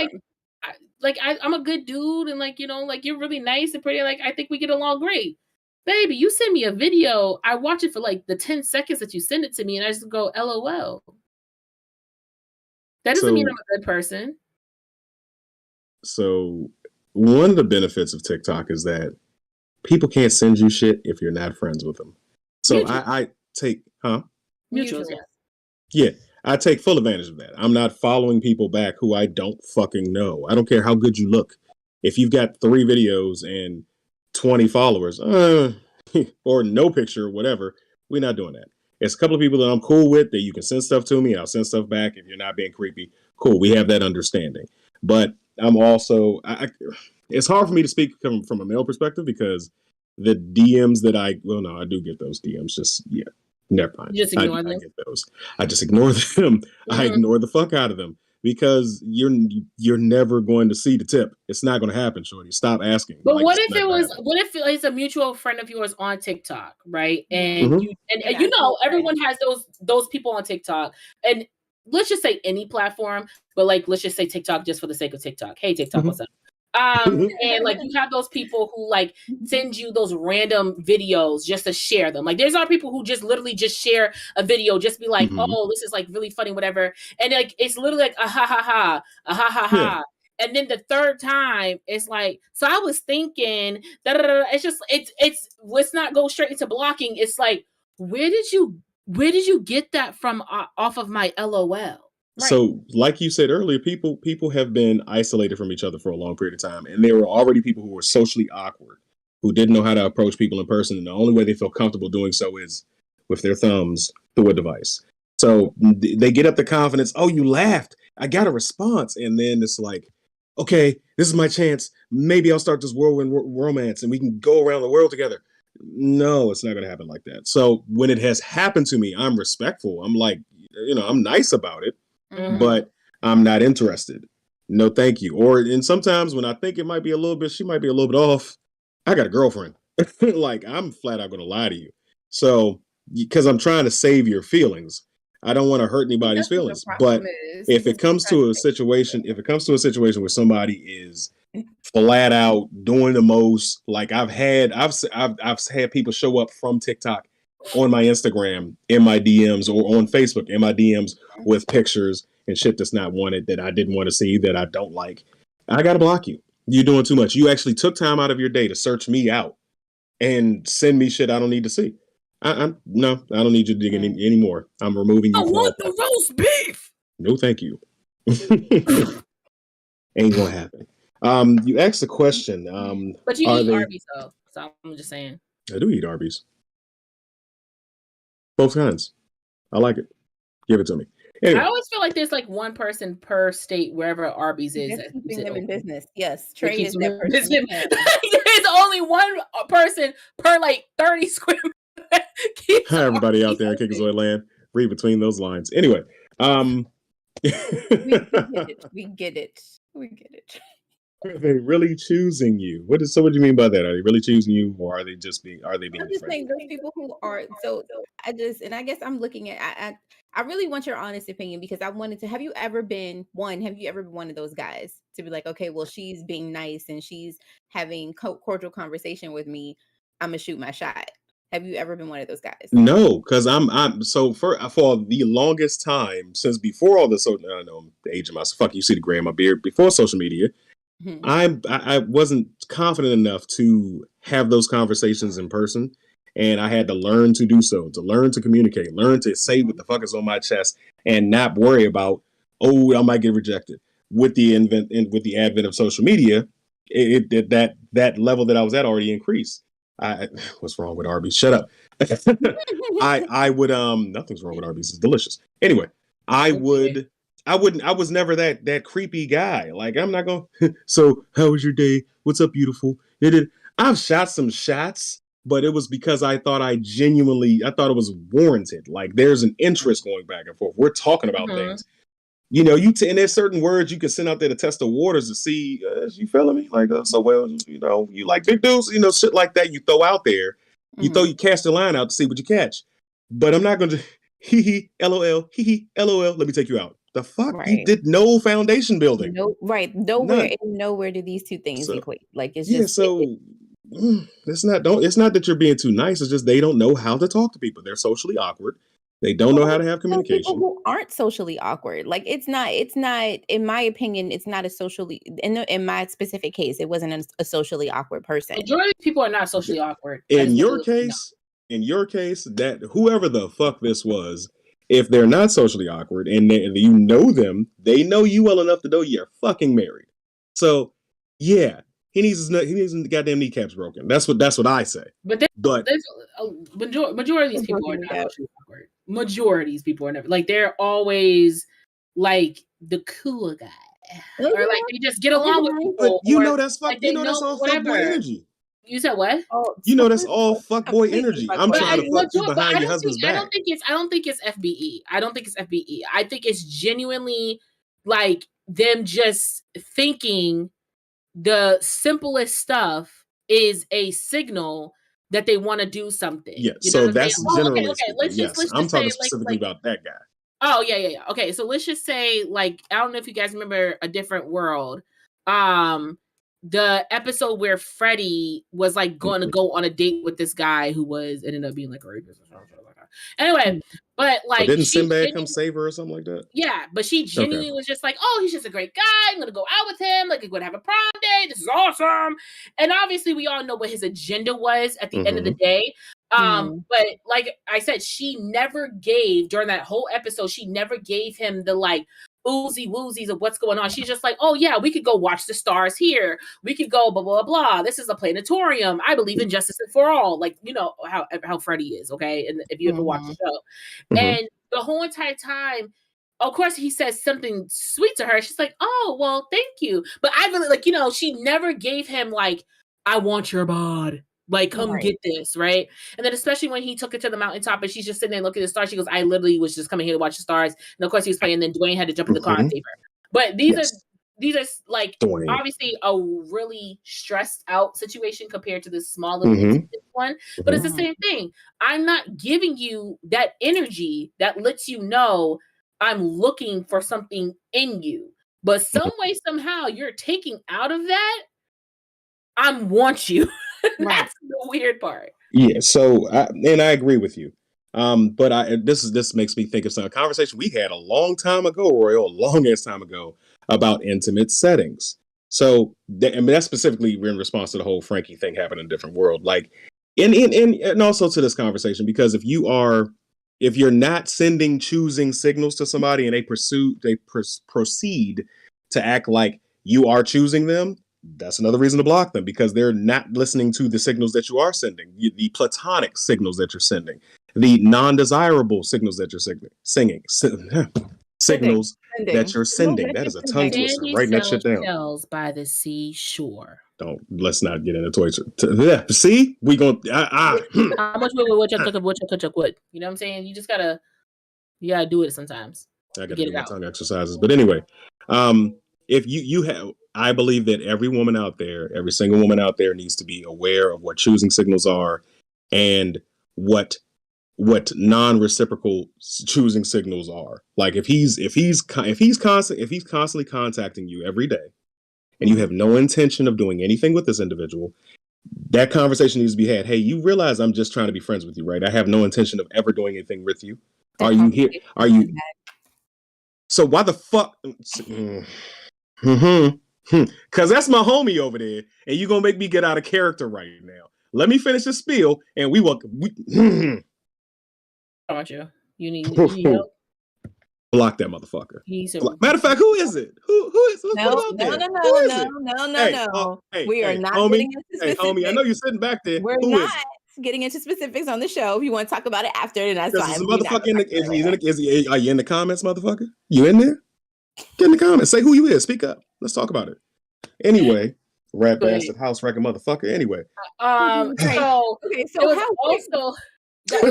I'm a good dude, and like, you're really nice and pretty. Like, I think we get along great. Baby, you send me a video, I watch it for like the 10 seconds that you send it to me, and I just go, LOL. That doesn't mean I'm a good person. So one of the benefits of TikTok is that people can't send you shit if you're not friends with them. So I take, Mutuals, yeah. I take full advantage of that. I'm not following people back who I don't fucking know. I don't care how good you look. If you've got 3 videos and 20 followers, or no picture, whatever, we're not doing that. It's a couple of people that I'm cool with that you can send stuff to me. I'll send stuff back. If you're not being creepy, cool. We have that understanding. But I'm also, it's hard for me to speak from a male perspective because the DMs that I do get those DMs. Just, never mind. Just ignore them. I get those. I just ignore them. I ignore the fuck out of them because you're never going to see the tip. It's not going to happen, shorty. Stop asking. But what if it's a mutual friend of yours on TikTok, right? And everyone has those people on TikTok, and let's just say any platform, but like let's just say TikTok just for the sake of TikTok. Hey, TikTok, what's up? And like you have those people who like send you those random videos just to share them. Like there's other people who just literally just share a video, just be like, oh, this is like really funny, whatever. And like it's literally like a ha ha ha, a ha ha ha. And then the third time, it's like, so I was thinking, it's just let's not go straight into blocking. It's like, where did you get that from off of my LOL? Right. So, like you said earlier, people have been isolated from each other for a long period of time, and there were already people who were socially awkward, who didn't know how to approach people in person, and the only way they feel comfortable doing so is with their thumbs through a device. So they get up the confidence. Oh, you laughed. I got a response, and then it's like, okay, this is my chance. Maybe I'll start this whirlwind romance, and we can go around the world together. No, it's not going to happen like that. So when it has happened to me, I'm respectful. I'm like, I'm nice about it. But I'm not interested. No, thank you. And sometimes when I think it might be she might be a little bit off. I got a girlfriend. Like I'm flat out going to lie to you. So, because I'm trying to save your feelings, I don't want to hurt anybody's feelings. But if it comes to a situation where somebody is flat out doing the most, like I've had people show up from TikTok on my Instagram in my DMs or on Facebook in my DMs with pictures and shit that's not wanted, that I didn't want to see, that I don't like. I got to block you. You're doing too much. You actually took time out of your day to search me out and send me shit I don't need to see. No, I don't need you to dig in anymore. I'm removing you. I want the roast beef. No, thank you. Ain't gonna happen. You asked a question. But you eat Arby's though, so I'm just saying. I do eat Arby's. Both kinds. I like it. Give it to me. Anyway. I always feel like there's like one person per state wherever Arby's is. That's keeping them in business. Yes, Trey is that that person. There's only one person per like 30 square. Hi, everybody out there in Kinkazoid land. Read between those lines. Anyway, we get it. Are they really choosing you? What do you mean by that? Are they really choosing you, or are they being? I'm just saying those people who are. So I guess I'm looking at. I really want your honest opinion, because I wanted to. Have you ever been one of those guys to be like, okay, well, she's being nice and she's having cordial conversation with me, I'm gonna shoot my shot. Have you ever been one of those guys? No, because I'm so for the longest time since before all this. So I don't know, I'm the age of myself. Fuck, you see the gray in my beard before social media. I wasn't confident enough to have those conversations in person, and I had to learn to do so, to learn to communicate, learn to say what the fuck is on my chest, and not worry about, I might get rejected. With the advent of social media, that level that I was at already increased. What's wrong with Arby's? Shut up. I would nothing's wrong with Arby's. It's delicious. Anyway, I was never that creepy guy. Like, I'm not going, so how was your day? What's up, beautiful? I've shot some shots, but it was because I thought it was warranted. Like, there's an interest going back and forth. We're talking about things. You know, and there's certain words you can send out there to test the waters to see, you feeling me? Like, you like big dudes, shit like that you throw out there. You cast the line out to see what you catch. But I'm not going to, hee LOL, let me take you out. The fuck? Right. You did no foundation building. No, right. Nowhere do these two things equate. Like, it's just it's not that you're being too nice. It's just they don't know how to talk to people. They're socially awkward. They don't know how to have communication. People who aren't socially awkward. Like, it's not, in my opinion, it's not a socially, in my specific case, it wasn't a socially awkward person. Majority of people are not socially awkward. In your case, that whoever the fuck this was, if they're not socially awkward and you know them, they know you well enough to know you're fucking married. So, yeah, he needs his goddamn kneecaps broken. That's what I say. But there's a majority of these people are not socially awkward. Majority of these people are never, like, they're always like the cool guy, or like they just get along with people. But that's fuck. Like, that's all fuckboy energy. You said what? That's all fuckboy energy. I'm trying to fuck you behind your husband's back. I don't think it's FBE. I think it's genuinely like them just thinking the simplest stuff is a signal that they want to do something. Yeah, so that's generally. Okay. I'm talking specifically about that guy. Oh, yeah. Okay, so let's just say, like, I don't know if you guys remember A Different World. The episode where Freddie was like going to go on a date with this guy who ended up being like a rapist or something like that. Anyway, but like, didn't Sinbad come save her or something like that? Yeah, but she genuinely was just like, "Oh, he's just a great guy. I'm gonna go out with him. Like, we're gonna have a prom day. This is awesome." And obviously, we all know what his agenda was at the end of the day. But like I said, she never gave during that whole episode. She never gave him the like oozy woozies of what's going on. She's just like, oh yeah, we could go watch the stars here. We could go blah blah blah. This is a planetarium. I believe in justice for all. Like, you know how Freddie is, okay? And if you ever watch the show, and the whole entire time, of course, he says something sweet to her. She's like, oh well, thank you. But I really like, she never gave him like, I want your bod. Like, come get this, right? And then especially when he took her to the mountaintop and she's just sitting there looking at the stars, she goes, I literally was just coming here to watch the stars. And of course he was playing, and then Dwayne had to jump in the car and save her. But these are like Dwayne. Obviously a really stressed out situation compared to this small little one. But it's the same thing. I'm not giving you that energy that lets you know I'm looking for something in you. But some way, somehow, you're taking out of that, I want you. That's the weird part. Yeah, so I agree with you. But this makes me think of a conversation we had a long time ago, Royal, a long ass time ago, about intimate settings. So that's specifically in response to the whole Frankie thing happening in a different world. Like, and also to this conversation, because if you're not choosing signals to somebody and they proceed to act like you are choosing them, that's another reason to block them, because they're not listening to the signals that you are sending, the platonic signals that you're sending, the non-desirable signals that you're singing. signals Sending. that you're sending. That is a tongue twister. Sandy Writing that shit sells down. shells by the seashore. Let's not get into toys. See, we gonna How much what you you know what I'm saying? You just gotta do it sometimes. I gotta do my tongue exercises. But anyway, if you have, I believe that every woman out there, every single woman out there needs to be aware of what choosing signals are and what non-reciprocal choosing signals are. Like if he's constantly contacting you every day and you have no intention of doing anything with this individual, that conversation needs to be had. Hey, you realize I'm just trying to be friends with you, right? I have no intention of ever doing anything with you. Are you here? Are you? So why the fuck? Because that's my homie over there, and you gonna make me get out of character right now. Let me finish the spiel, and we will. I want you. You need help. Block that motherfucker. Matter of fact, who is it? Who is? No. We are not getting into specifics. Hey, homie, I know you're sitting back there. We're not getting into specifics on the show. If you want to talk about it after, then that's fine. Are you in the comments, motherfucker? You in there? Get in the comments. Say who you is. Speak up. Let's talk about it. Anyway, rat bastard, house wrecking motherfucker. Anyway. So how also what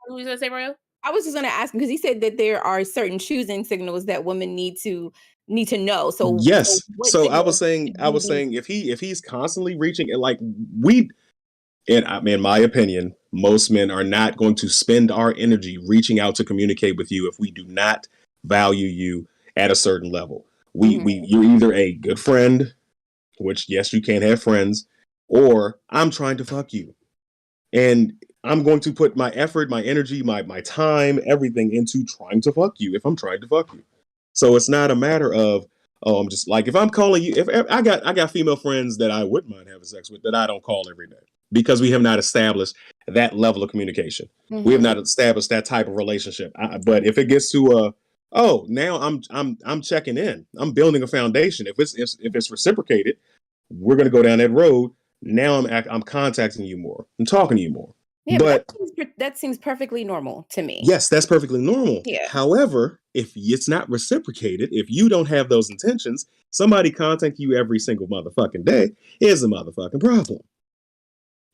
were you gonna say, Mario? I was just going to ask him because he said that there are certain choosing signals that women need to know. So yes. So I was saying if he's constantly reaching and like in my opinion, most men are not going to spend our energy reaching out to communicate with you if we do not value you at a certain level. You're either a good friend, which yes, you can't have friends, or I'm trying to fuck you. And I'm going to put my effort, my energy, my time, everything into trying to fuck you if I'm trying to fuck you. So it's not a matter of, I'm just like, if I'm calling you, if I got female friends that I wouldn't mind having sex with that I don't call every day because we have not established that level of communication. We have not established that type of relationship. But if it gets to now I'm checking in. I'm building a foundation. If it's reciprocated, we're going to go down that road. Now I'm contacting you more. I'm talking to you more. Yeah, but that seems perfectly normal to me. Yes, that's perfectly normal. Yeah. However, if it's not reciprocated, if you don't have those intentions, somebody contacting you every single motherfucking day is a motherfucking problem.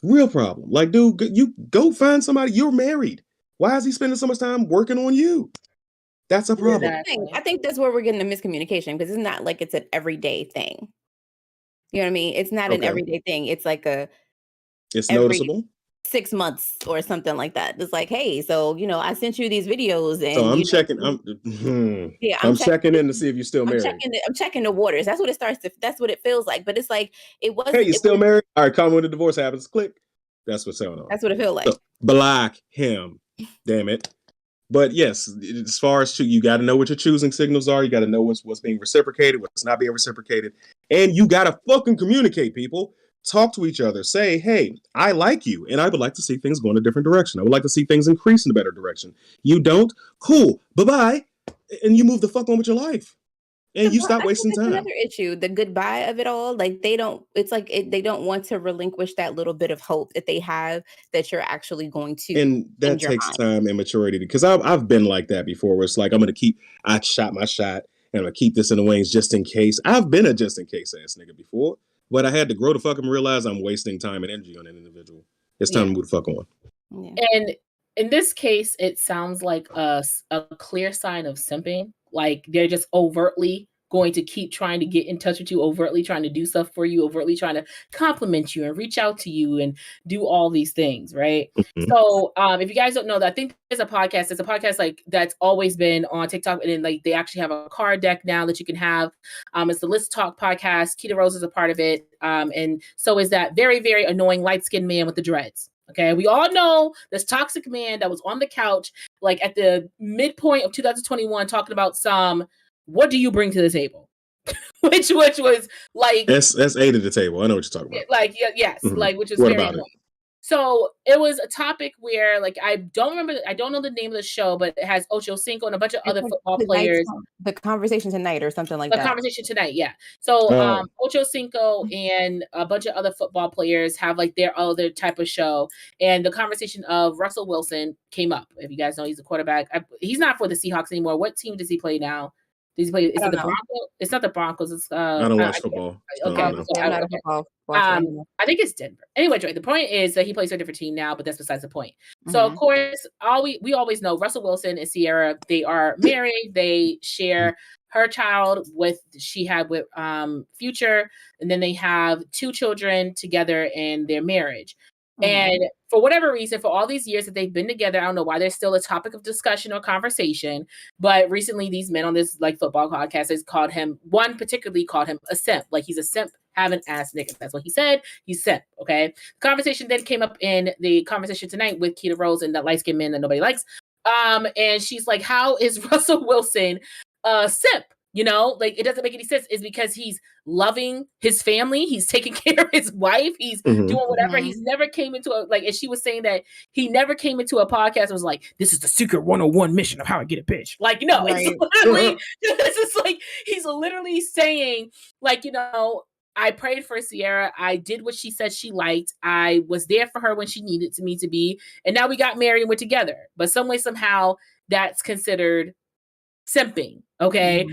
Real problem. Like, dude, you go find somebody. You're married. Why is he spending so much time working on you? That's a problem. I think that's where we're getting the miscommunication because it's not like it's an everyday thing. You know what I mean? It's not an everyday thing. It's like it's noticeable. 6 months or something like that. It's like, hey, so I sent you these videos, and so I'm checking. I'm checking in to see if you're still married. I'm checking the waters. That's what it starts to. That's what it feels like. But it's like it wasn't. Hey, you still married? All right, comment when the divorce happens. Click. That's what's going on. That's what it feels like. So, block him. Damn it. But yes, as far as you got to know what your choosing signals are. You got to know what's being reciprocated, what's not being reciprocated, and you got to fucking communicate, people. Talk to each other. Say, hey, I like you, and I would like to see things go in a different direction. I would like to see things increase in a better direction. You don't? Cool. Bye-bye. And you move the fuck on with your life. And you stop wasting time. Another issue, the goodbye of it all. Like they don't want to relinquish that little bit of hope that they have that you're actually going to. And that takes time and maturity because I've been like that before where it's like, I shot my shot and I'm going to keep this in the wings just in case. I've been a just in case ass nigga before. But I had to grow the fuck and realize I'm wasting time and energy on an individual. It's time to move the fuck on. Yeah. And in this case, it sounds like a clear sign of simping. Like they're just overtly going to keep trying to get in touch with you, overtly trying to do stuff for you, overtly trying to compliment you and reach out to you and do all these things, right? So if you guys don't know, I think there's a podcast. It's a podcast like that's always been on TikTok, and then like they actually have a card deck now that you can have. It's the Let's Talk podcast. Keita Rose is a part of it, and so is that very, very annoying light-skinned man with the dreads. Okay, we all know this toxic man that was on the couch, like at the midpoint of 2021, talking about what do you bring to the table? which was like that's A to the table. I know what you're talking about. Like yes, like which is what very about annoying. So it was a topic where, like, I don't know the name of the show, but it has Ocho Cinco and a bunch of other football players. The Conversation Tonight or something like The that. Conversation Tonight, yeah. So Ocho Cinco and a bunch of other football players have like their other type of show, and the conversation of Russell Wilson came up. If you guys know, he's a quarterback. He's not for the Seahawks anymore. What team does he play now? Does he play? Is it the Broncos? It's not the Broncos. It's I don't watch football. I think it's Denver. Anyway, Joy, the point is that he plays for a different team now, but that's besides the point. So of course, we always know Russell Wilson and Ciara, they are married. They share her child she had with Future, and then they have 2 children together in their marriage. And for whatever reason, for all these years that they've been together, I don't know why they're still a topic of discussion or conversation. But recently, these men on this like football podcast particularly called him a simp. Like, he's a simp having ass nigga. That's what he said. He's simp. Okay. The conversation then came up in the Conversation Tonight with Keita Rose and that light skinned man that nobody likes. And she's like, "How is Russell Wilson a simp? You know, like, it doesn't make any sense." Is because he's loving his family, he's taking care of his wife, he's doing whatever. He's never came into and she was saying that he never came into a podcast and was like, "This is the secret 101 mission of how I get a bitch." Like, it's literally this is like he's literally saying, like, I prayed for Ciara. I did what she said she liked. I was there for her when she needed me to be. And now we got married and we're together. But some way, somehow, that's considered simping. Okay.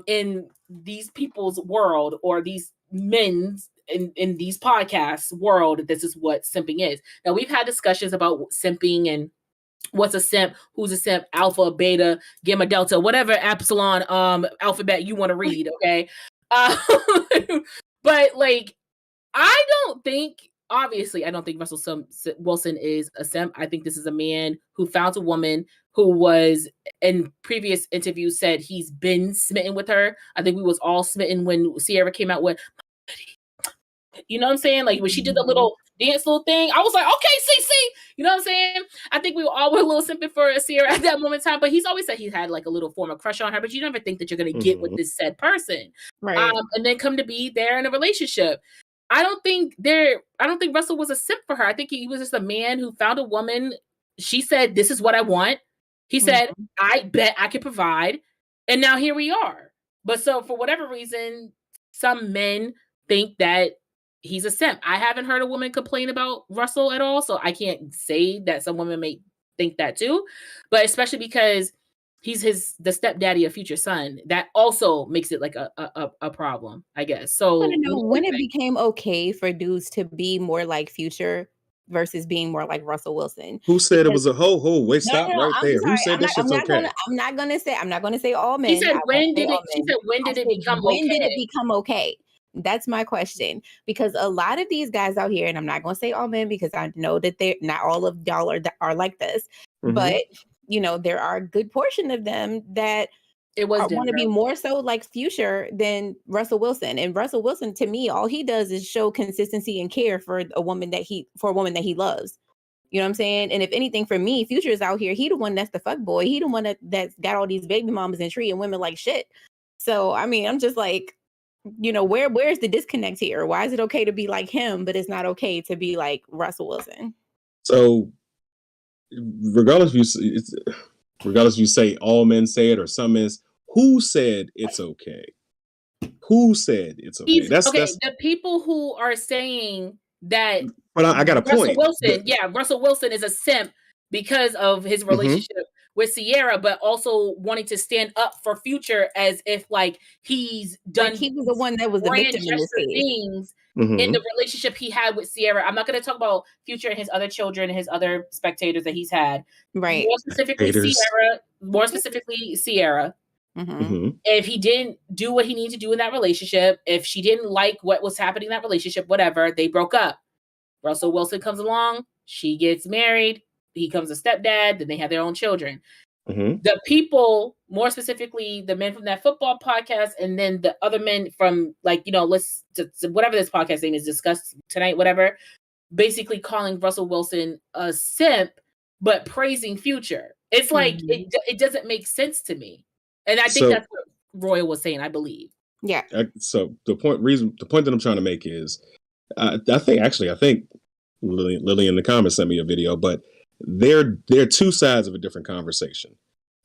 In these people's world, or these men's in these podcasts world, this is what simping is. Now, we've had discussions about simping and what's a simp, who's a simp, alpha, beta, gamma, delta, whatever epsilon alphabet you want to read. Okay. But like, I don't think Russell Wilson is a simp. I think this is a man who found a woman who was, in previous interviews, said he's been smitten with her. I think we was all smitten when Ciara came out with, you know what I'm saying? Like, when she did the little dance little thing, I was like, okay, see, you know what I'm saying? I think we all were a little simping for Ciara at that moment in time, but he's always said he had like a little form of crush on her, but you never think that you're going to get with this said person. Right. And then come to be there in a relationship. I don't think Russell was a simp for her. I think he was just a man who found a woman. She said, "This is what I want." He said, "I bet I can provide." And now here we are. But so for whatever reason, some men think that he's a simp. I haven't heard a woman complain about Russell at all, so I can't say that some women may think that too. But especially because he's the stepdaddy of Future son, that also makes it like a problem, I guess. So I want to know when it became okay for dudes to be more like Future versus being more like Russell Wilson. Who said it was a wait, stop right there. Who said that shit's okay? I'm not gonna say all men. She said, when did it become okay? That's my question, because a lot of these guys out here, and I'm not going to say all men because I know that they're not all of y'all are like this, but there are a good portion of them that want to be more so like Future than Russell Wilson. And Russell Wilson, to me, all he does is show consistency and care for a woman that he loves. You know what I'm saying? And if anything, for me, Future is out here. He the one that's the fuck boy. He the one that's got all these baby mamas and treating women like shit. So I mean, I'm just like, where's the disconnect here? Why is it okay to be like him, but it's not okay to be like Russell Wilson? So regardless if you say all men say it or some men, who said it's okay? Who said it's okay? That's the people who are saying that. But I got a point. Russell Wilson is a simp because of his relationship with Ciara, but also wanting to stand up for Future as if like he's done. Like he was the one that was the victim in this things in the relationship he had with Ciara. I'm not going to talk about Future and his other children and his other spectators that he's had. Right. More specifically Ciara. If he didn't do what he needed to do in that relationship, if she didn't like what was happening in that relationship, whatever, they broke up. Russell Wilson comes along, she gets married, he becomes a stepdad, then they have their own children. The people, more specifically the men from that football podcast, and then the other men from whatever this podcast name is, discussed tonight, whatever, basically calling Russell Wilson a simp, but praising Future. It's like, it doesn't make sense to me. And I think that's what Royal was saying, I believe. Yeah. So the point that I'm trying to make is, I think Lily in the comments sent me a video, but they're two sides of a different conversation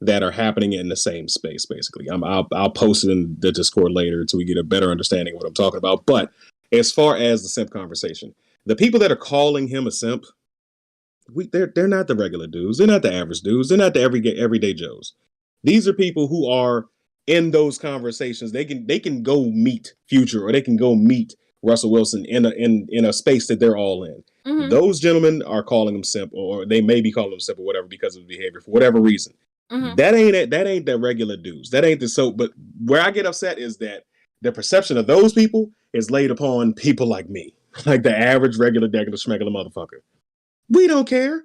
that are happening in the same space. Basically, I'll post it in the Discord later until we get a better understanding of what I'm talking about. But as far as the simp conversation, the people that are calling him a simp, they're not the regular dudes. They're not the average dudes. They're not the everyday Joes. These are people who are in those conversations. They can go meet Future, or they can go meet Russell Wilson in a space that they're all in. Mm-hmm. Those gentlemen are calling him simp, or they may be calling him simp or whatever because of behavior for whatever reason. Mm-hmm. That ain't the regular dudes. That ain't the so. But where I get upset is that the perception of those people is laid upon people like me, like the average regular schmegular motherfucker. We don't care.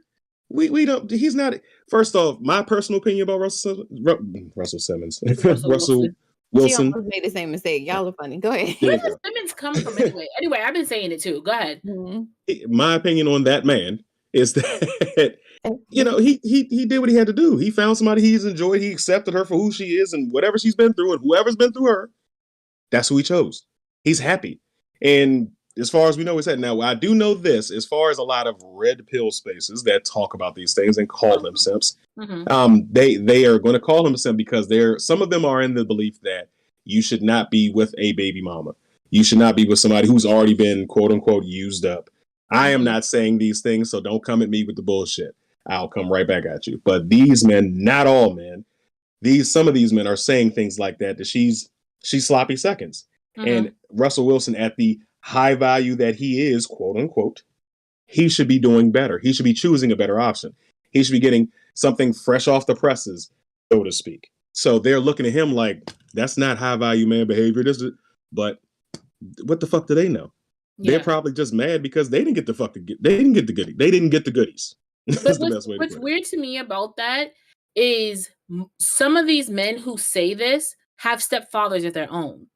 We don't. He's not. First off, my personal opinion about Russell Simmons, Russell Wilson. She almost made the same mistake. Y'all are funny. Go ahead. Where does Simmons come from anyway? Anyway, I've been saying it too. Go ahead. Mm-hmm. My opinion on that man is that he did what he had to do. He found somebody he's enjoyed. He accepted her for who she is and whatever she's been through, and whoever's been through her, that's who he chose. He's happy. And as far as we know, it's that. Now, I do know this, as far as a lot of red pill spaces that talk about these things and call them simps, they are going to call him a simp because some of them are in the belief that you should not be with a baby mama. You should not be with somebody who's already been, quote unquote, used up. I am not saying these things, so don't come at me with the bullshit. I'll come right back at you. But these men, not all men, some of these men are saying things like that she's sloppy seconds. Mm-hmm. And Russell Wilson, at the high value that he is, quote unquote, he should be doing better. He should be choosing a better option. He should be getting something fresh off the presses, so to speak. So they're looking at him like, that's not high value man behavior. But what the fuck do they know? Yeah. They're probably just mad because they didn't get the goodies. They didn't get the goodies. That's the best way. What's weird to me about that is some of these men who say this have stepfathers of their own.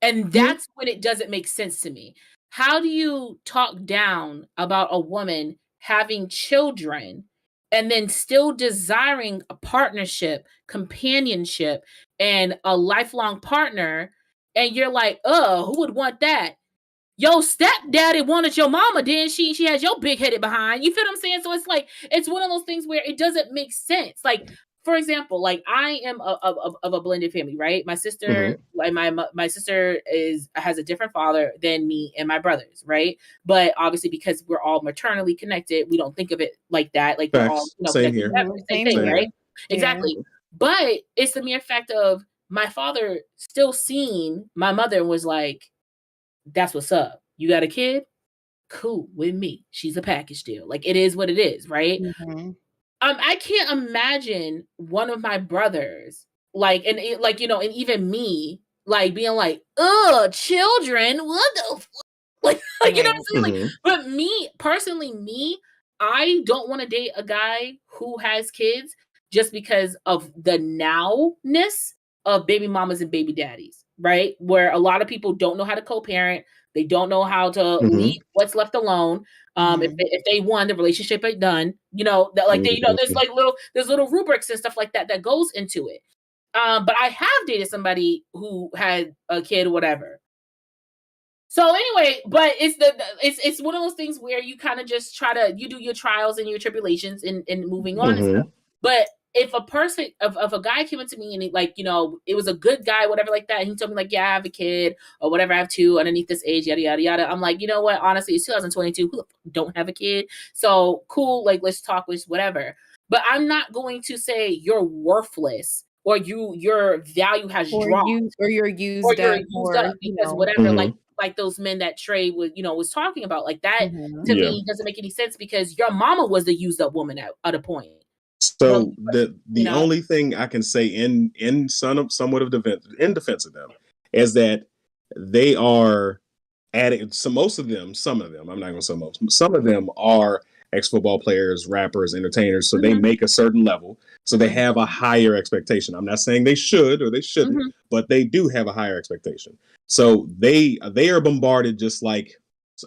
And that's when it doesn't make sense to me. How do you talk down about a woman having children and then still desiring a partnership, companionship, and a lifelong partner? And you're like, who would want that? Yo, stepdaddy wanted your mama, didn't she? She has your big headed behind. You feel what I'm saying? So it's like, it's one of those things where it doesn't make sense. Like, for example, like I am of a blended family, right? My sister, my sister has a different father than me and my brothers, right? But obviously, because we're all maternally connected, we don't think of it like that. Like we're all same here, same thing, right? Yeah. Exactly. But it's the mere fact of my father still seeing my mother and was like, "That's what's up. You got a kid? Cool with me. She's a package deal. Like it is what it is, right?" Mm-hmm. I can't imagine one of my brothers, and even me, like being like, children, what the like you know what I'm saying? Mm-hmm. Like, but me personally, I don't want to date a guy who has kids just because of the nowness of baby mamas and baby daddies, right? Where a lot of people don't know how to co-parent. They don't know how to leave what's left alone. If they won, the relationship ain't done. There's little rubrics and stuff like that goes into it. But I have dated somebody who had a kid or whatever. So anyway, but it's one of those things where you kind of just you do your trials and your tribulations and moving on and stuff. But if a guy came up to me and it was a good guy, whatever like that, and he told me like, yeah, I have a kid or whatever, I have two underneath this age, yada, yada, yada. I'm like, you know what? Honestly, it's 2022. Who don't have a kid? So cool. Like, let's talk, whatever. But I'm not going to say you're worthless or your value has dropped or you're used up because whatever, like those men that Trey was talking about, like that to me doesn't make any sense because your mama was the used up woman at a point. So the only thing I can say in somewhat of in defense of them is that they are adding some of them, I'm not going to say most, some of them are ex-football players, rappers, entertainers. So they make a certain level. So they have a higher expectation. I'm not saying they should or they shouldn't, but they do have a higher expectation. So they are bombarded just like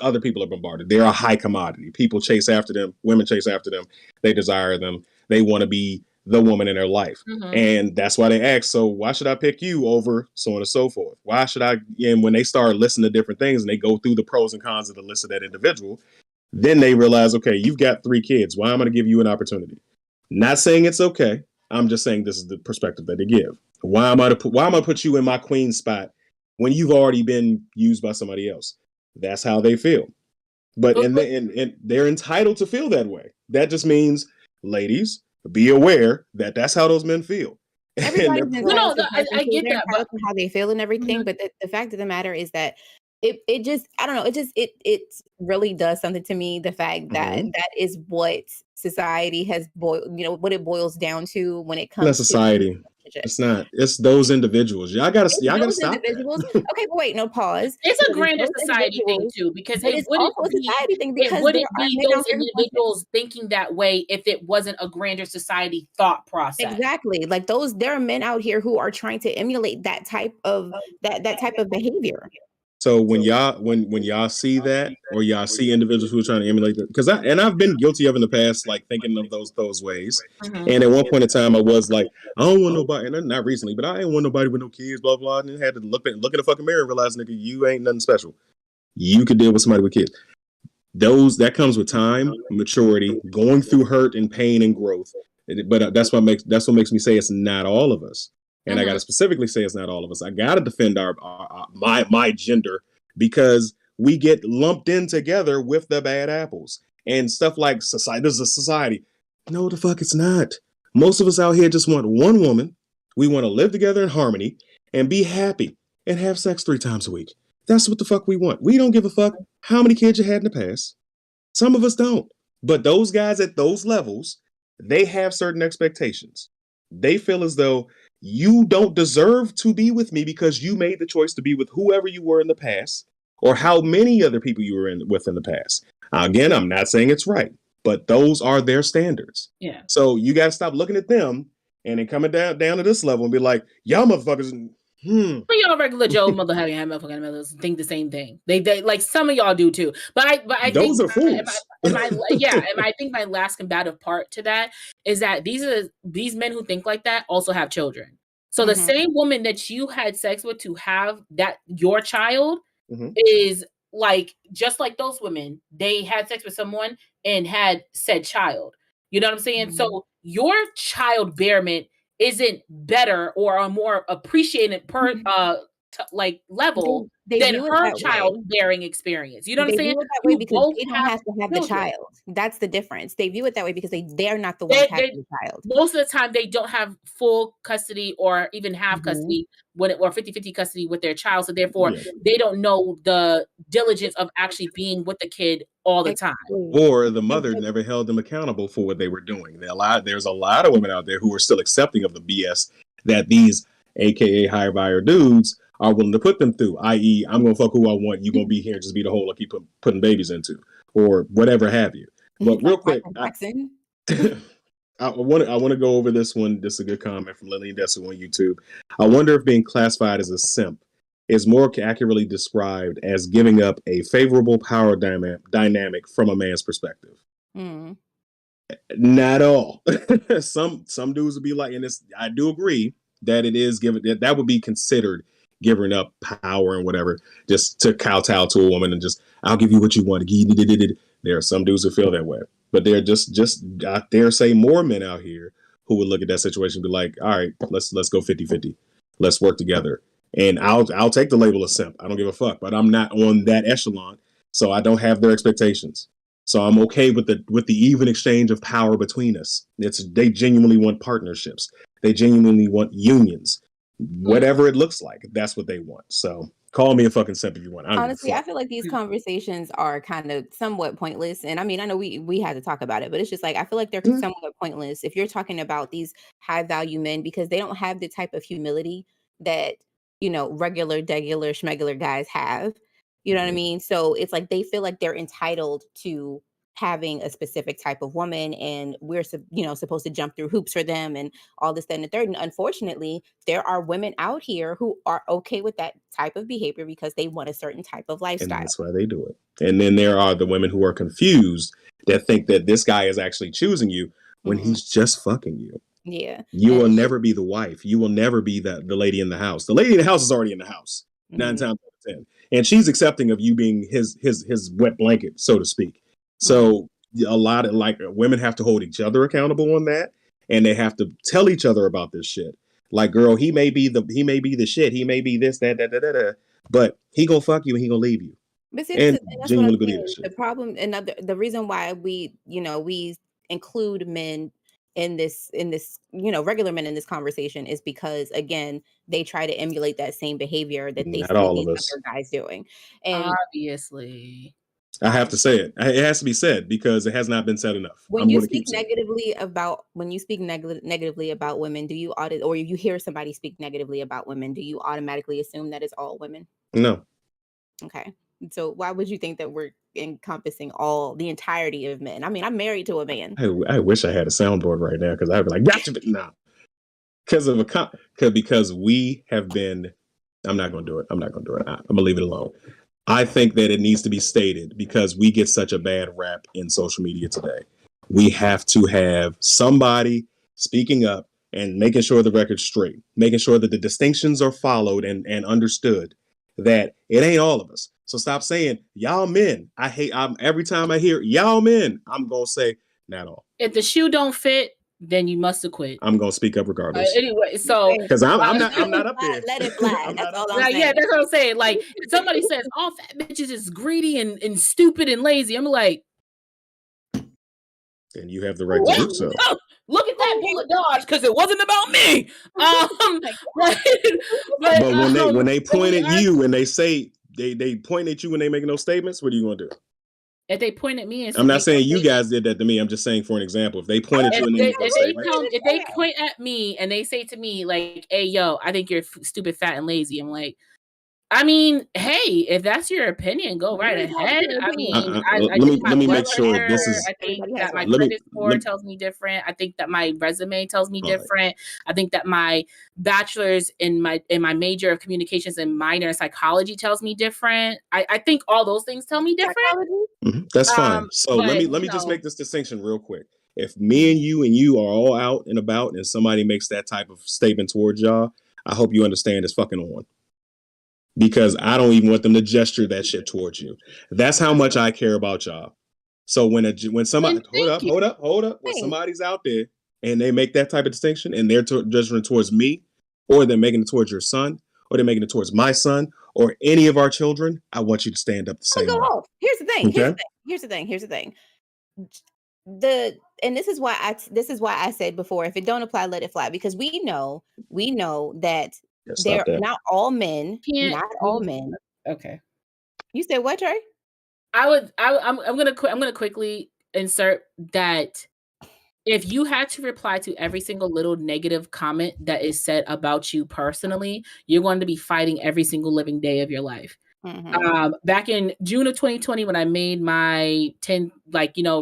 other people are bombarded. They're a high commodity. People chase after them. Women chase after them. They desire them. They want to be the woman in their life. And that's why they ask, so why should I pick you over so on and so forth? Why should I? And when they start listening to different things and they go through the pros and cons of the list of that individual, Then they realize, okay, you've got 3 kids. Why am I going to give you an opportunity? Not saying it's okay. I'm just saying this is the perspective that they give. Why am I to put you in my queen spot when you've already been used by somebody else? That's how they feel. But and they're entitled to feel that way. That just means, ladies, be aware that that's how those men feel. Everybody's entitled I get that, but how they feel and everything. But the fact of the matter is that it just, I don't know, it really does something to me. The fact that that is what society has what it boils down to when it comes to society. It's not. It's those individuals. Y'all gotta stop individuals. Okay, but wait, no, pause. It's a grander society thing too, because it wouldn't be a society thing, because it wouldn't be those individuals thinking that way if it wasn't a grander society thought process. Exactly. Like there are men out here who are trying to emulate that type of type of behavior. So when y'all see that, or y'all see individuals who are trying to emulate that, because I've been guilty of in the past, like thinking of those ways. Mm-hmm. And at one point in time, I was like, I don't want nobody, and not recently, but I ain't want nobody with no kids, blah blah. And then had to look in the fucking mirror and realize, nigga, you ain't nothing special. You could deal with somebody with kids. That comes with time, maturity, going through hurt and pain and growth. But that's what makes me say it's not all of us. And I got to specifically say it's not all of us. I got to defend my gender, because we get lumped in together with the bad apples and stuff like society. This is a society. No, the fuck it's not. Most of us out here just want one woman. We want to live together in harmony and be happy and have sex 3 times a week. That's what the fuck we want. We don't give a fuck how many kids you had in the past. Some of us don't. But those guys at those levels, they have certain expectations. They feel as though you don't deserve to be with me because you made the choice to be with whoever you were in the past, or how many other people you were with in the past. Again, I'm not saying it's right, but those are their standards. Yeah. So you got to stop looking at them and then coming down to this level and be like, y'all motherfuckers. But y'all regular Joe motherfucking motherfucking mothers think the same thing. They like, some of y'all do too. But I those think are fools. And I think my last combative part to that is that these men who think like that also have children. So the same woman that you had sex with to have that your child is like, just like those women, they had sex with someone and had said child. You know what I'm saying? So your childbearment isn't better or a more appreciated level than her childbearing experience. You know what I'm saying? They view it that way because they don't have to have the child. That's the difference. They view it that way because they're not the ones having the child. Most of the time, they don't have full custody or even half custody or 50-50 custody with their child. So therefore, they don't know the diligence of actually being with the kid all the time. Or the mother never held them accountable for what they were doing. There's a lot of women out there who are still accepting of the BS that these AKA higher buyer dudes are willing to put them through, i.e., I'm going to fuck who I want, you going to be here and just be the hole I keep putting babies into, or whatever have you. But real quick, I want to go over this one. This is a good comment from Lillian Dessel on YouTube. I wonder if being classified as a simp is more accurately described as giving up a favorable power dynamic from a man's perspective. Not all. Some dudes would be like, and I do agree that it is given that would be considered giving up power and whatever, just to kowtow to a woman and just, I'll give you what you want. There are some dudes who feel that way, but they're just I dare say more men out here who would look at that situation and be like, all right, let's go 50-50. Let's work together. And I'll take the label of simp. I don't give a fuck, but I'm not on that echelon, so I don't have their expectations. So I'm okay with the even exchange of power between us. They genuinely want partnerships. They genuinely want unions. Whatever it looks like, that's what they want. So call me a fucking simp if you want. Honestly, I feel like these conversations are kind of somewhat pointless. And I mean, I know we had to talk about it, but it's just like, I feel like they're somewhat pointless if you're talking about these high value men, because they don't have the type of humility that, regular, degular, schmegular guys have. You know what I mean? So it's like they feel like they're entitled to having a specific type of woman, and we're supposed to jump through hoops for them and all this, that, and the third. And unfortunately, there are women out here who are okay with that type of behavior because they want a certain type of lifestyle. And that's why they do it. And then there are the women who are confused that think that this guy is actually choosing you when he's just fucking you. Yeah. You will never be the wife. You will never be the lady in the house. The lady in the house is already in the house 9 times out of 10. And she's accepting of you being his wet blanket, so to speak. So a lot of women have to hold each other accountable on that, and they have to tell each other about this shit. Like, girl, he may be the shit, he may be this, that, but he gonna fuck you and he gonna leave you. But see, And that's what I'm believe saying. that shit. The problem, and the reason why we include men in this, regular men in this conversation is because, again, they try to emulate that same behavior that they Not see all these of us. other guys doing. And obviously, I have to say it. It has to be said because it has not been said enough. when you speak negatively about women, do you or you hear somebody speak negatively about women, do you automatically assume that it's all women? No. Okay. So why would you think that we're encompassing the entirety of men? I mean, I'm married to a man. I wish I had a soundboard right now because I'd be like, gotcha, but nah. Because we have been. I'm not going to do it. I'm going to leave it alone. I think that it needs to be stated because we get such a bad rap in social media today. We have to have somebody speaking up and making sure the record's straight, making sure that the distinctions are followed and understood, that it ain't all of us. So stop saying y'all men. Every time I hear y'all men, I'm going to say not all. If the shoe don't fit, then you must have quit. I'm gonna speak up regardless. Anyway, so because I'm not up there. Let it fly. That's all I'm saying. Yeah, that's what I'm saying. Like, if somebody says all fat bitches is greedy and stupid and lazy, I'm like, and you have the right to do so. Look at that bullet dodge because it wasn't about me. But when they point at you and they say they point at you when they making those statements, what are you gonna do? If they point at me, and I'm not saying you guys did that to me. I'm just saying, for an example, if they point at you, if they point at me and they say to me like, "Hey, yo, I think you're stupid, fat, and lazy," I'm like, I mean, hey, if that's your opinion, go right ahead. I mean, let me make sure this is. I think that my credit score tells me different. I think that my resume tells me different. I think that my bachelor's in my major of communications and minor in psychology tells me different. I think all those things tell me different. Mm-hmm. That's fine. So let me just make this distinction real quick. If me and you are all out and about and somebody makes that type of statement towards y'all, I hope you understand it's fucking on. Because I don't even want them to gesture that shit towards you. That's how much I care about y'all. So when somebody hold up, when somebody's out there and they make that type of distinction and they're gesturing towards me, or they're making it towards your son, or they're making it towards my son, or any of our children, I want you to stand up the same way. Here's the thing. Okay? Here's the thing. And this is why I said before, if it don't apply, let it fly, because we know that. They're not all men. Not all men. Okay. You said what, Trey? I'm gonna quickly insert that if you had to reply to every single little negative comment that is said about you personally, you're going to be fighting every single living day of your life. Mm-hmm. Back in June of 2020, when I made my 10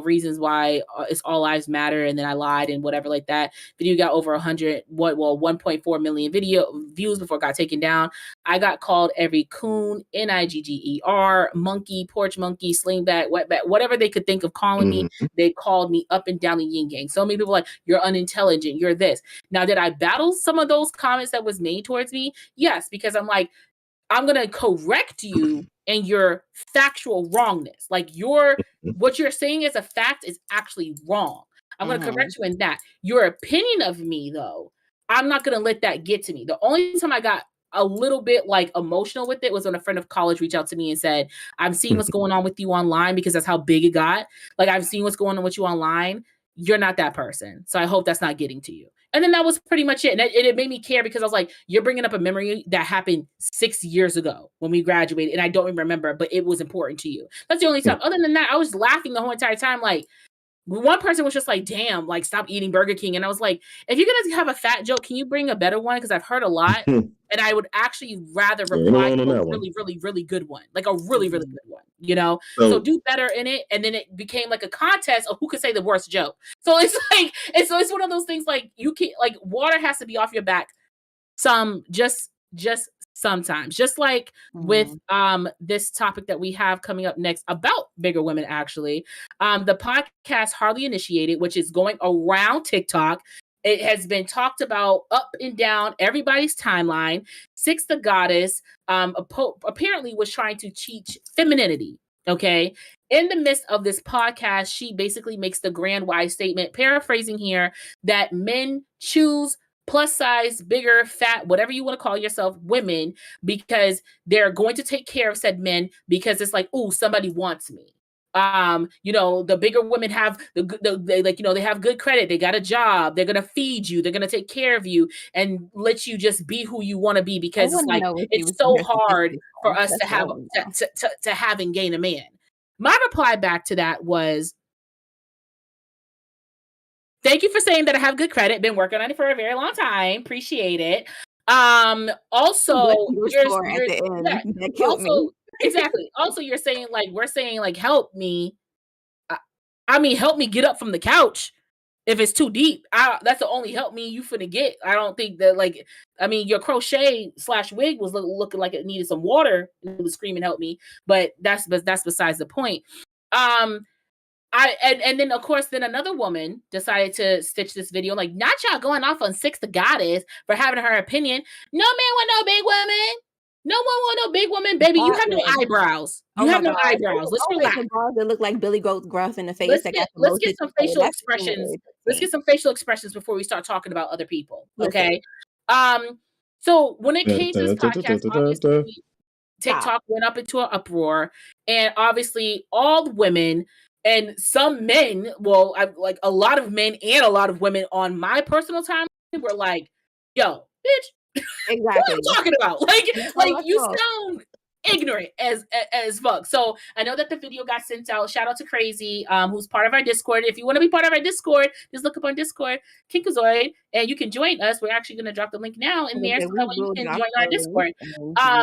reasons why it's all lives matter, and then I lied and whatever like that, video got over 1.4 million video views before it got taken down. I got called every coon, NIGGER, monkey, porch monkey, slingback, wetback, whatever they could think of calling me. They called me up and down the yin yang. So many people were like, you're unintelligent, you're this. Now, did I battle some of those comments that was made towards me? Yes, because I'm like, I'm going to correct you in your factual wrongness. Like what you're saying as a fact is actually wrong. I'm going to correct you in that. Your opinion of me, though, I'm not going to let that get to me. The only time I got a little bit emotional with it was when a friend of college reached out to me and said, I'm seeing what's going on with you online, because that's how big it got. Like, I've seen what's going on with you online. You're not that person. So I hope that's not getting to you. And then that was pretty much it. And it made me care, because I was like, you're bringing up a memory that happened 6 years ago when we graduated, and I don't even remember, but it was important to you. That's the only time. Other than that, I was laughing the whole entire time. Like, one person was just like, damn, like, stop eating Burger King. And I was like, if you're going to have a fat joke, can you bring a better one? Because I've heard a lot. And I would actually rather reply to a really, really, really good one. Like a really, really good one, you know? So do better in it. And then it became like a contest of who could say the worst joke. So it's like, it's one of those things, like, you can't, like, water has to be off your back just sometimes, just like with this topic that we have coming up next about bigger women. Actually, the podcast Hardly Initiated, which is going around TikTok, it has been talked about up and down everybody's timeline. Six the Goddess apparently was trying to teach femininity. Okay. In the midst of this podcast, she basically makes the grand wise statement, paraphrasing here, that men choose plus size, bigger, fat, whatever you want to call yourself, women, because they're going to take care of said men because it's like, oh, somebody wants me. The bigger women have they have good credit, they got a job, they're gonna feed you, they're gonna take care of you and let you just be who you want to be, because it's like it's so hard for us to have to have and gain a man. My reply back to that was, thank you for saying that I have good credit, been working on it for a very long time, appreciate it. Also exactly. Also, you're saying like, we're saying like, help me. I mean, help me get up from the couch if it's too deep. That's the only help me you finna get. I don't think that your crochet / wig was looking like it needed some water and it was screaming, help me. But that's besides the point. And then of course, then another woman decided to stitch this video, like, not y'all going off on Six the Goddess for having her opinion. No man want no big woman. No one want no big woman, baby. You have no eyebrows. You have no eyebrows. Let's relax. That look like Billy Goat Gruff in the face. Let's get some facial expressions. Let's get some facial expressions before we start talking about other people. Okay. So when it came to this podcast, obviously TikTok went up into an uproar, and obviously all the women and some men, well, like a lot of men and a lot of women on my personal time were like, "Yo, bitch, exactly. What are you talking about? Like you sound ignorant as fuck." So I know that the video got sent out. Shout out to Crazy, who's part of our Discord. If you want to be part of our Discord, just look up on Discord, Kinkazoid, and you can join us. We're actually going to drop the link now in there, so that way you can join our Discord.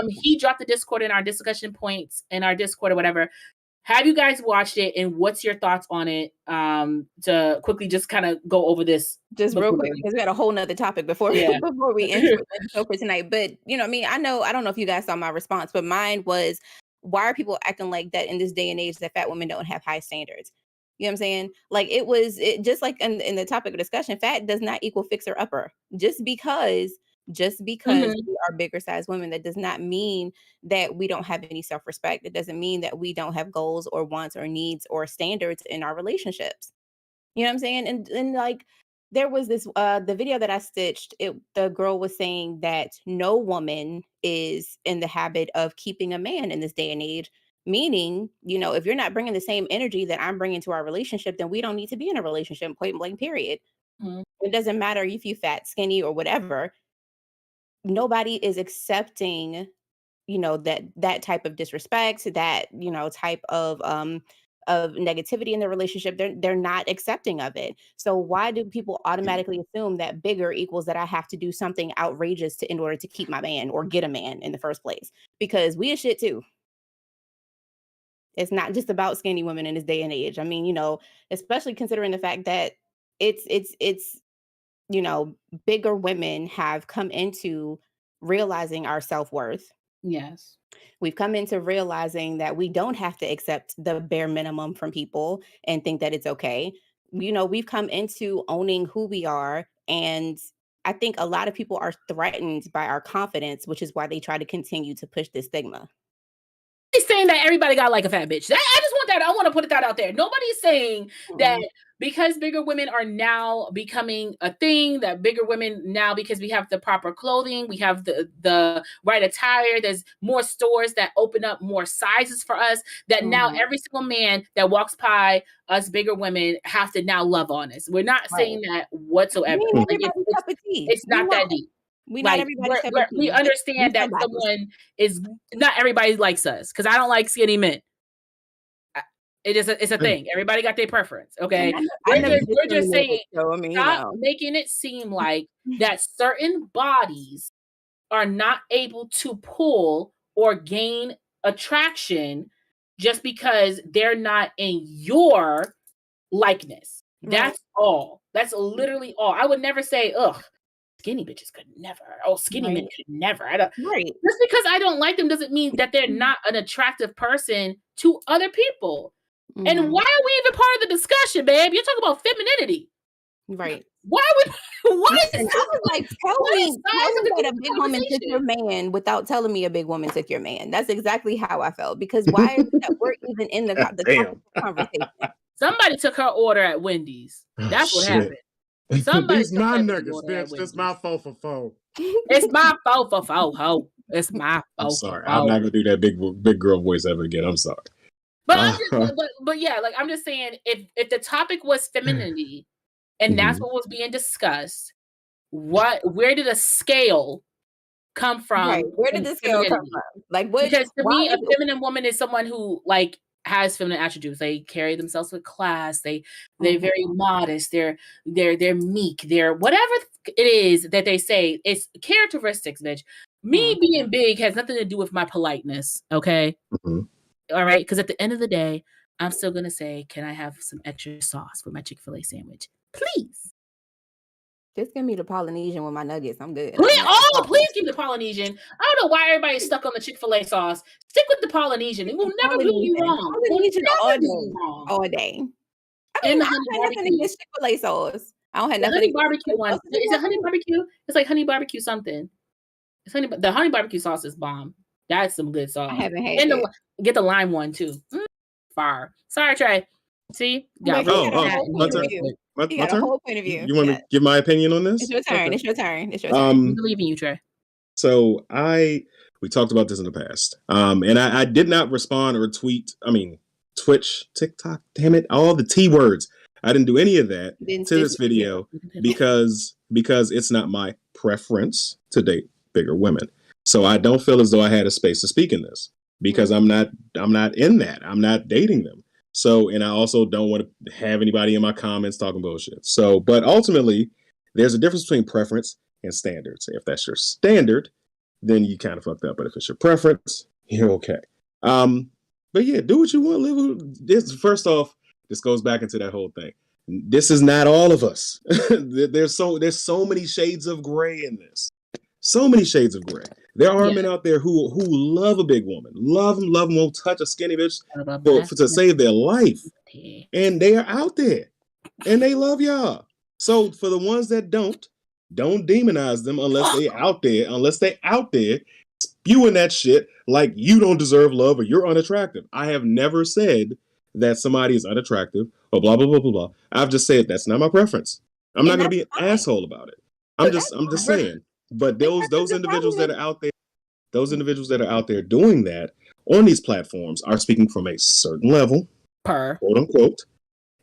He dropped the Discord in our discussion points in our Discord or whatever. Have you guys watched it, and what's your thoughts on it? To quickly just kind of go over this, just real quick, because we had a whole nother topic before we enter the show for tonight. But I don't know if you guys saw my response, but mine was, why are people acting like that in this day and age that fat women don't have high standards? You know what I'm saying? Like it just like in the topic of discussion, fat does not equal fixer upper. Just because we are bigger size women, that does not mean that we don't have any self-respect. It doesn't mean that we don't have goals or wants or needs or standards in our relationships. You know what I'm saying? And like, there was this the video that I stitched, the girl was saying that no woman is in the habit of keeping a man in this day and age, meaning, if you're not bringing the same energy that I'm bringing to our relationship, then we don't need to be in a relationship, point blank, period. It doesn't matter if you fat, skinny, or whatever. Nobody is accepting, that type of disrespect, that, type of negativity in the relationship. They're not accepting of it. So why do people automatically assume that bigger equals that I have to do something outrageous in order to keep my man or get a man in the first place? Because we is shit too. It's not just about skinny women in this day and age. I mean, especially considering the fact that it's bigger women have come into realizing our self-worth. Yes. We've come into realizing that we don't have to accept the bare minimum from people and think that it's okay. We've come into owning who we are. And I think a lot of people are threatened by our confidence, which is why they try to continue to push this stigma. Nobody's saying that everybody got like a fat bitch. I just want that. I want to put that out there. Nobody's saying that because bigger women are now becoming a thing, that bigger women now, because we have the proper clothing, we have the right attire, there's more stores that open up more sizes for us, that now every single man that walks by us bigger women have to now love on us. We're not saying that whatsoever. It's not that deep. We understand that someone is not everybody likes us, because I don't like skinny men. It's a thing. Everybody got their preference. Okay. We're just saying, stop making it seem like that certain bodies are not able to pull or gain attraction just because they're not in your likeness. That's all. That's literally all. I would never say, ugh, skinny bitches could never. Oh, skinny men could never. Just because I don't like them doesn't mean that they're not an attractive person to other people. And why are we even part of the discussion, babe? You're talking about femininity. Right. Why would why is Listen, this I was like, tell me that a big woman took your conversation? man without telling me a big woman took your man. That's exactly how I felt, because why is it that we're even in the topic Damn. of conversation? Somebody took her order at Wendy's. Oh, That's what shit. happened. Somebody These took my that nuggets, order at bitch. This Wendy's. my faux for faux. It's my fault for ho. It's my I'm fault. sorry. I'm not gonna do that big girl voice ever again. I'm sorry. But I'm just, but yeah, like I'm just saying, if the topic was femininity, and that's what was being discussed, where did a scale come from? Right. Where did the scale come from? Like, what? Because to me, a feminine woman is someone who like has feminine attributes. They carry themselves with class. They're very modest. They're meek. They're whatever it is that they say. It's characteristics, bitch. Me being big has nothing to do with my politeness. Okay. All right. Because at the end of the day, I'm still gonna say, can I have some extra sauce for my Chick-fil-A sandwich, please? Just give me the Polynesian with my nuggets. I'm good. Please give me the Polynesian. I don't know why everybody's stuck on the Chick-fil-A sauce. Stick with the Polynesian. It will never do you wrong. Polynesian all day. I mean, I don't have nothing against Chick-fil-A sauce. I don't have nothing. Honey barbecue one. Is it honey barbecue? It's like honey barbecue something. The honey barbecue sauce is bomb. That's some good sauce. I haven't had it. Get the lime one too. Fire. Sorry, Trey. See? My turn. My whole point of view. You want to give my opinion on this? It's your turn. Okay. It's your turn. I believe in you, Trey. So we talked about this in the past. And I did not respond or tweet. I mean, Twitch, TikTok, damn it, all the T words. I didn't do any of that to this video because it's not my preference to date bigger women. So I don't feel as though I had a space to speak in this because I'm not in that. I'm not dating them. So, and I also don't want to have anybody in my comments talking bullshit. So, but ultimately, there's a difference between preference and standards. If that's your standard, then you kind of fucked up. But if it's your preference, you're okay. But yeah, do what you want. Live this. First off, this goes back into that whole thing. This is not all of us. There's so many shades of gray in this. So many shades of gray. There are men out there who love a big woman, love them, won't touch a skinny bitch to save their life, and they are out there, and they love y'all. So for the ones that don't demonize them unless they out there spewing that shit like you don't deserve love or you're unattractive. I have never said that somebody is unattractive or blah blah blah blah blah. I've just said that's not my preference. I'm not going to be an asshole about it. I'm just saying. But those individuals that are out there doing that on these platforms are speaking from a certain level, quote unquote,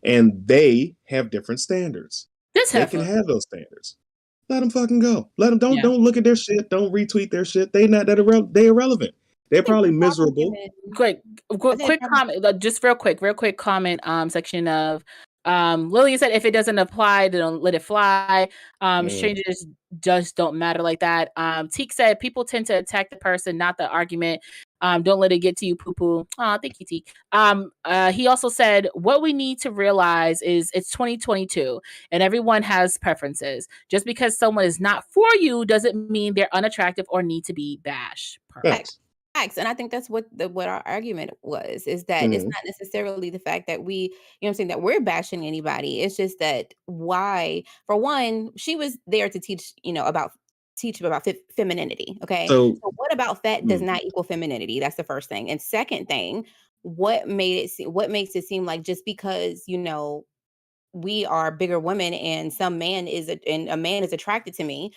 and they have different standards. They can have those standards. Let them fucking go. Let them don't look at their shit. Don't retweet their shit. They irrelevant. They're probably miserable. Quick comment. Just real quick comment. Section of Lillian said if it doesn't apply, then let it fly. Strangers just don't matter like that. Teek said people tend to attack the person, not the argument. Don't let it get to you, poo-poo. Oh, thank you, Teek. He also said what we need to realize is it's 2022 and everyone has preferences. Just because someone is not for you doesn't mean they're unattractive or need to be bashed. Perfect. And I think that's what our argument was, is that it's not necessarily the fact that we, that we're bashing anybody. It's just that why, for one, she was there to teach about femininity. Okay. So what about fat does not equal femininity? That's the first thing. And second thing, what makes it seem like just because, we are bigger women and a man is attracted to me,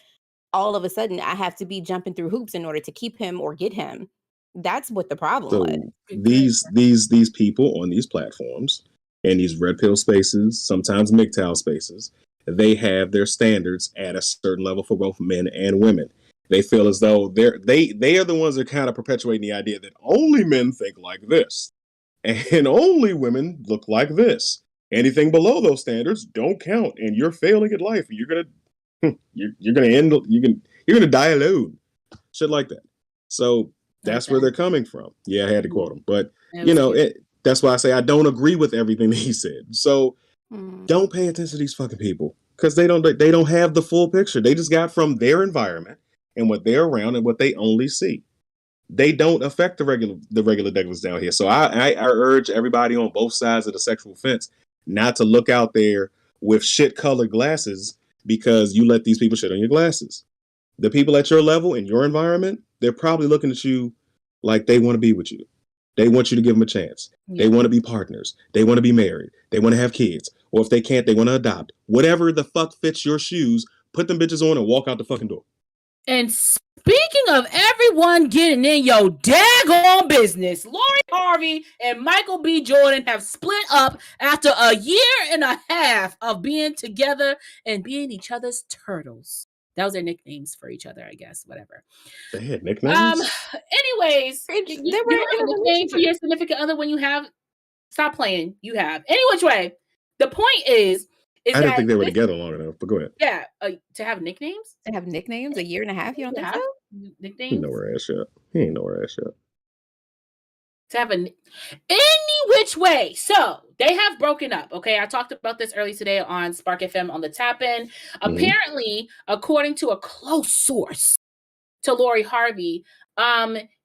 all of a sudden I have to be jumping through hoops in order to keep him or get him. That's what the problem was. These people on these platforms and these red pill spaces, sometimes MGTOW spaces, they have their standards at a certain level for both men and women. They feel as though they are the ones that kind of perpetuating the idea that only men think like this and only women look like this. Anything below those standards don't count, and you're failing at life. You're gonna die alone. Shit like that. So that's where they're coming from. Yeah, I had to quote him, but that's why I say I don't agree with everything that he said. So don't pay attention to these fucking people because they don't have the full picture. They just got from their environment and what they're around and what they only see. They don't affect the regular deglas down here. So I urge everybody on both sides of the sexual fence not to look out there with shit colored glasses because you let these people shit on your glasses. The people at your level in your environment, they're probably looking at you like they want to be with you. They want you to give them a chance. Yeah. They want to be partners. They want to be married. They want to have kids. Or if they can't, they want to adopt. Whatever the fuck fits your shoes, put them bitches on and walk out the fucking door. And speaking of everyone getting in your daggone business, Lori Harvey and Michael B. Jordan have split up after a year and a half of being together and being each other's turtles. That was their nicknames for each other, I guess. Whatever. They had nicknames. Anyways, you have a nickname for your significant other when you have. Stop playing. You have. Any which way. The point is I didn't think they were together long enough, but go ahead. Yeah, to have nicknames. To have nicknames, a year and a half. You don't think so? Nicknames. He ain't nowhere ass shut. He ain't nowhere ass shut. To have any which way. So they have broken up. Okay, I talked about this early today on Spark FM on the Tap In. Apparently, according to a close source to Lori Harvey,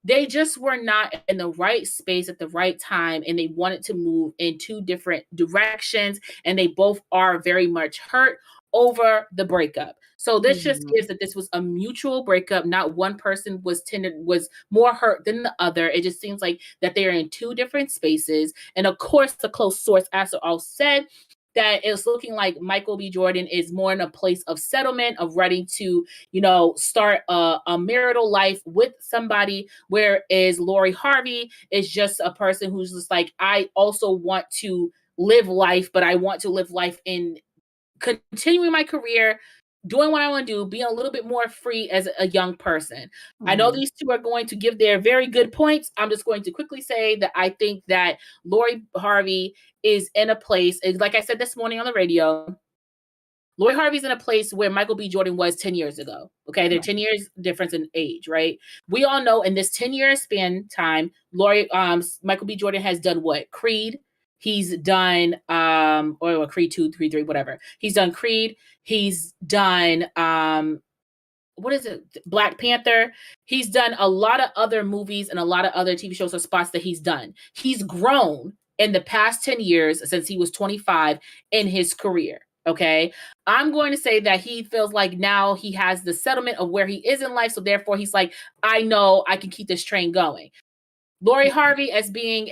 they just were not in the right space at the right time, and they wanted to move in two different directions, and they both are very much hurt over the breakup. So this just gives that this was a mutual breakup. Not one person was more hurt than the other. It just seems like that they are in two different spaces. And of course, the close source also said that it's looking like Michael B. Jordan is more in a place of settlement, of ready to, start a marital life with somebody, whereas Lori Harvey is just a person who's just like, I also want to live life, but I want to live life in continuing my career, doing what I want to do, being a little bit more free as a young person. I know these two are going to give their very good points. I'm just going to quickly say that I think that Lori Harvey is in a place, like I said this morning on the radio, Lori Harvey's in a place where Michael B. Jordan was 10 years ago. Okay, they're 10 years difference in age, right? We all know in this 10-year span time, Michael B. Jordan has done what? Creed. He's done or Creed 2, 3, 3, whatever. He's done Creed. He's done what is it? Black Panther. He's done a lot of other movies and a lot of other TV shows or spots that he's done. He's grown in the past 10 years since he was 25 in his career. Okay. I'm going to say that he feels like now he has the settlement of where he is in life. So therefore he's like, I know I can keep this train going. Lori Harvey as being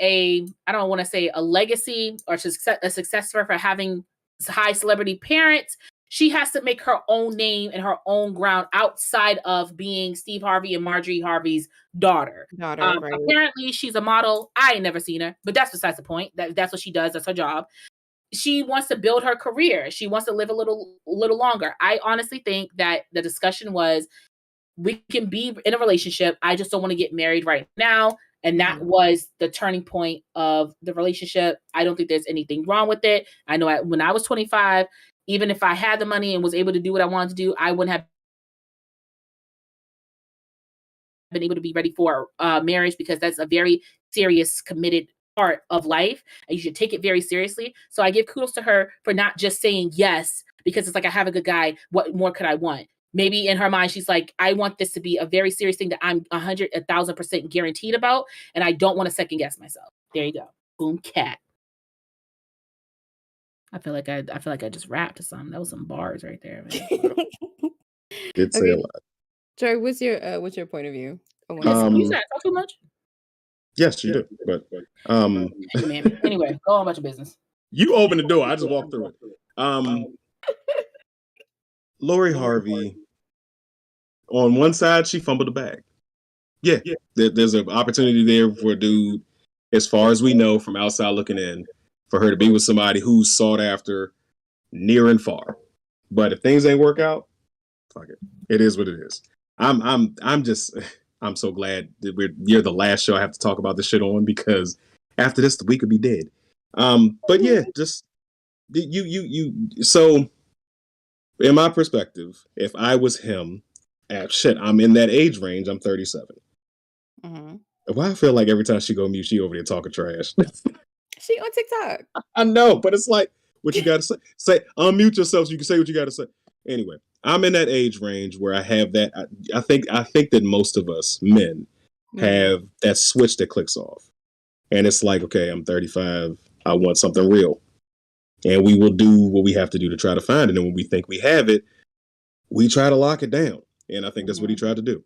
I don't want to say a legacy or a successor for having high celebrity parents. She has to make her own name and her own ground outside of being Steve Harvey and Marjorie Harvey's daughter. Right. Apparently she's a model. I ain't never seen her, but that's besides the point. That's what she does. That's her job. She wants to build her career. She wants to live a little longer. I honestly think that the discussion was, we can be in a relationship. I just don't want to get married right now. And that was the turning point of the relationship. I don't think there's anything wrong with it. I know when I was 25, even if I had the money and was able to do what I wanted to do, I wouldn't have been able to be ready for marriage, because that's a very serious, committed part of life, and you should take it very seriously. So I give kudos to her for not just saying yes because it's like, I have a good guy. What more could I want? Maybe in her mind, she's like, I want this to be a very serious thing that I'm 1,000% guaranteed about, and I don't want to second guess myself. There you go. Boom, cat. I feel like I just rapped to something. That was some bars right there. Did say a lot. Joy, what's your point of view? You said I talk too much? Yes, you do. But anyway, go on about your business. You open the door. I just walked through it. Lori Harvey, on one side, she fumbled the bag. Yeah. There's an opportunity there for a dude, as far as we know from outside looking in, for her to be with somebody who's sought after near and far. But if things ain't work out, fuck it. It is what it is. I'm so glad that you're the last show I have to talk about this shit on, because after this, we could be dead. But yeah, just so in my perspective, if I was him, I'm in that age range. I'm 37. Why I feel like every time she go mute, she over there talking trash. She on TikTok. I know, but it's like, what you got to say? Say, unmute yourself so you can say what you got to say. Anyway, I'm in that age range where I have that. I think that most of us men have that switch that clicks off. And it's like, okay, I'm 35. I want something real. And we will do what we have to do to try to find it. And when we think we have it, we try to lock it down. And I think that's what he tried to do.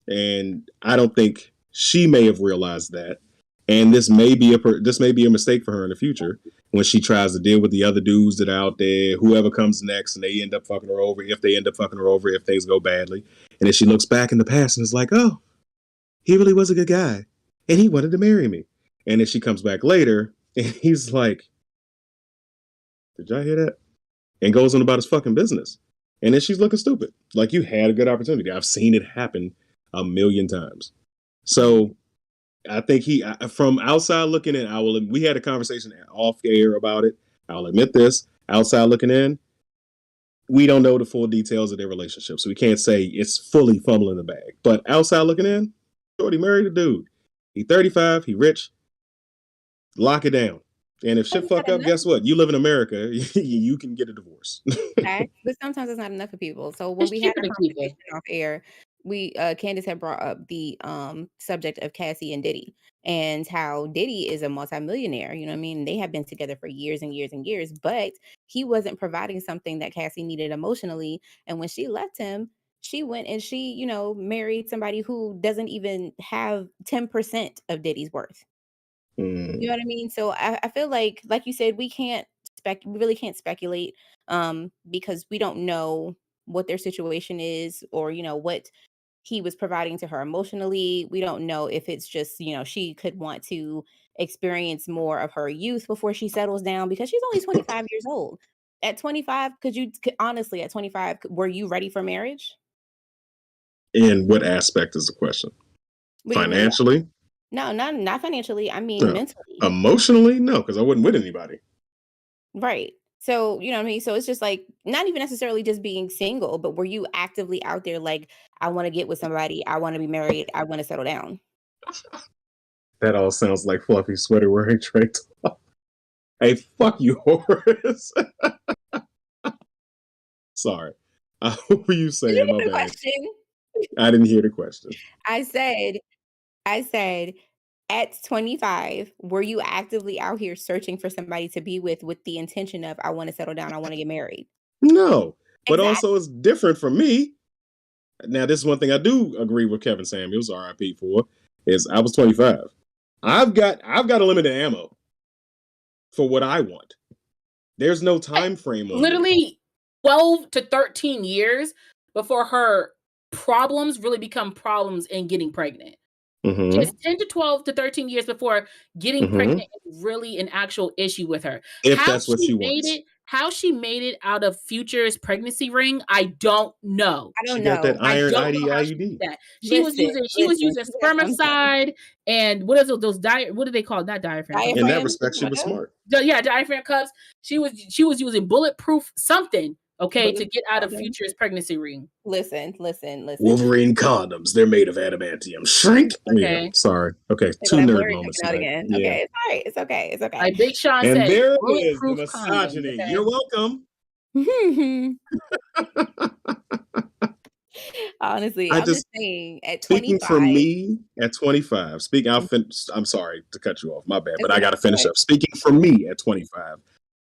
And I don't think she may have realized that. And this may be a mistake for her in the future when she tries to deal with the other dudes that are out there, whoever comes next, and they end up fucking her over, if things go badly. And then she looks back in the past and is like, oh, he really was a good guy. And he wanted to marry me. And then she comes back later and he's like, did y'all hear that? And goes on about his fucking business. And then she's looking stupid. Like, you had a good opportunity. I've seen it happen a million times. So I think from outside looking in, we had a conversation off air about it. I'll admit this. Outside looking in, we don't know the full details of their relationship. So we can't say it's fully fumbling the bag. But outside looking in, Shorty married a dude. He's 35. He rich. Lock it down. And if shit fuck up, guess what? You live in America. You can get a divorce. But sometimes it's not enough for people. So when we had a conversation off air, Candace had brought up the subject of Cassie and Diddy and how Diddy is a multimillionaire. You know what I mean? They have been together for years and years and years, but he wasn't providing something that Cassie needed emotionally. And when she left him, she went and she, married somebody who doesn't even have 10% of Diddy's worth. You know what I mean? So I feel like you said, we really can't speculate because we don't know what their situation is or, what he was providing to her emotionally. We don't know if it's just, she could want to experience more of her youth before she settles down because she's only 25 years old. At 25, honestly, at 25, were you ready for marriage? In what aspect is the question? Financially? No, not financially. I mean, mentally. Emotionally? No, because I wasn't with anybody. Right. So, you know what I mean? So it's just like, not even necessarily just being single, but were you actively out there like, I want to get with somebody, I want to be married, I want to settle down? That all sounds like fluffy sweater wearing Trey talk. Hey, fuck you, Horace. Sorry. What were you saying? My bad. I didn't hear the question. I said, at 25, were you actively out here searching for somebody to be with the intention of, I want to settle down, I want to get married? No, but also it's different from me. Now, this is one thing I do agree with Kevin Samuels, RIP, for, is I was 25. I've got a limited ammo for what I want. There's no time frame on literally 12 to 13 years before her problems really become problems in getting pregnant. Mm-hmm. Just 10 to 12 to 13 years before getting pregnant is really an actual issue with her. If that's what she wants. How she made it out of Future's pregnancy ring, I don't know. She got that iron IUD. She was using spermicide and what do they call it? Not diaphragm. In that respect, she was smart. Yeah, diaphragm cups. She was using bulletproof something. Okay, to get out of Future's pregnancy ring. Listen. Wolverine condoms. They're made of adamantium. Shrink. Okay. Yeah, sorry. Okay. Two nerd moments. Again. Yeah. Okay. It's okay. Like Big Sean said. And there is the misogyny. Okay. You're welcome. Honestly, I'm just saying at 25. Speaking for me at 25, I'm sorry to cut you off. My bad. But I got to finish up. Speaking for me at 25,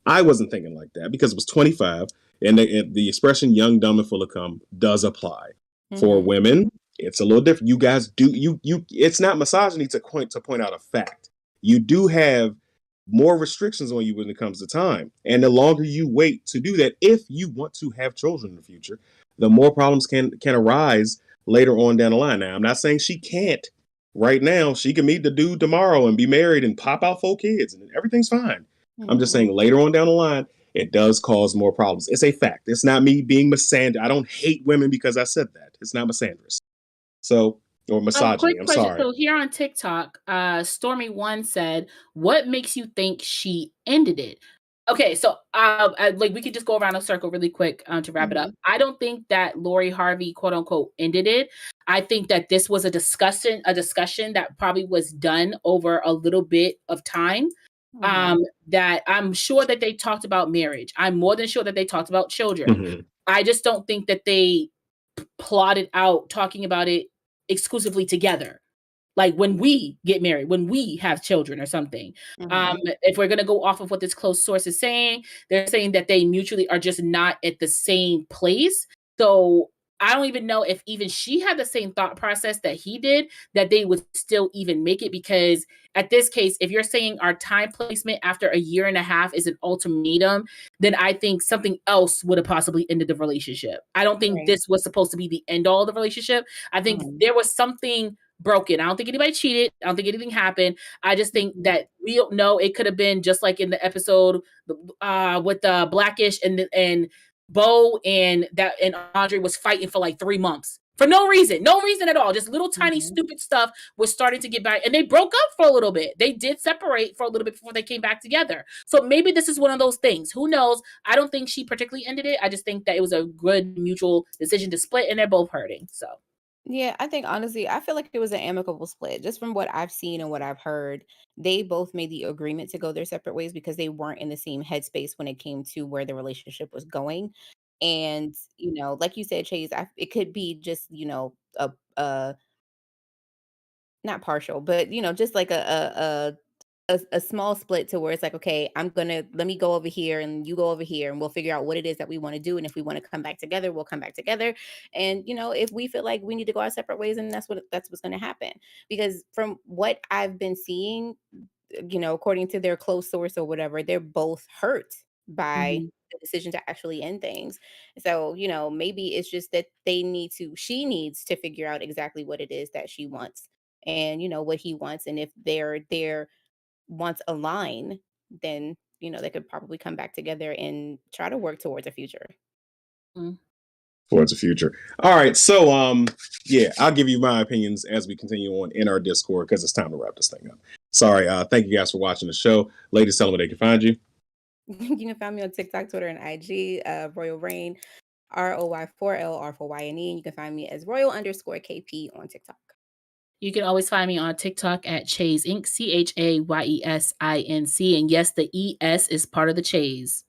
I wasn't thinking like that because it was 25. And the expression young, dumb, and full of cum does apply. For women. It's a little different. You guys do, it's not misogyny to point out a fact. You do have more restrictions on you when it comes to time. And the longer you wait to do that, if you want to have children in the future, the more problems can arise later on down the line. Now, I'm not saying she can't right now. She can meet the dude tomorrow and be married and pop out 4 kids and everything's fine. I'm just saying later on down the line, it does cause more problems. It's a fact. It's not me being misandrous. I don't hate women because I said that. It's not misandrous. So, or misogyny. I'm sorry. So here on TikTok, Stormy1 said, what makes you think she ended it? Okay, so we could just go around a circle really quick to wrap it up. I don't think that Lori Harvey, quote unquote, ended it. I think that this was a discussion that probably was done over a little bit of time. That I'm sure that they talked about marriage. I'm more than sure that they talked about children. I just don't think that they plotted out talking about it exclusively together. like when we get married, when we have children or something. If we're going to go off of what this close source is saying, they're saying that they mutually are just not at the same place. So I don't even know if even she had the same thought process that he did, that they would still even make it. Because at this case, if you're saying our time placement after a year and a half is an ultimatum, then I think something else would have possibly ended the relationship. I don't think this was supposed to be the end all of the relationship. I think there was something broken. I don't think anybody cheated. I don't think anything happened. I just think that we don't know. It could have been just like in the episode with the Blackish and Bo and Andre was fighting for like 3 months for no reason at all. Just little tiny stupid stuff was starting to get back, and they broke up for a little bit. They did separate for a little bit before they came back together. So maybe this is one of those things. Who knows? I don't think she particularly ended it. I just think that it was a good mutual decision to split, and they're both hurting. So. Yeah, I think honestly, I feel like it was an amicable split. Just from what I've seen and what I've heard, they both made the agreement to go their separate ways because they weren't in the same headspace when it came to where the relationship was going. And, like you said, Chase, it could be just, a not partial, but just like a small split to where it's like, okay, let me go over here and you go over here and we'll figure out what it is that we want to do. And if we want to come back together, we'll come back together. And, if we feel like we need to go our separate ways, and that's what's going to happen. Because from what I've been seeing, according to their close source or whatever, they're both hurt by the decision to actually end things. So, maybe it's just that she needs to figure out exactly what it is that she wants and, what he wants. And if they're wants align, then they could probably come back together and try to work towards a future. Towards the future. All right, so yeah, I'll give you my opinions as we continue on in our Discord because it's time to wrap this thing up. Sorry, thank you guys for watching the show. Ladies, tell them where they can find you. You can find me on TikTok, Twitter, and IG, Royal Rain, ROY4LR4YNE, and you can find me as Royal_KP on TikTok. You can always find me on TikTok at Chays Inc. CHAYESINC. And yes, the ES is part of the Chays.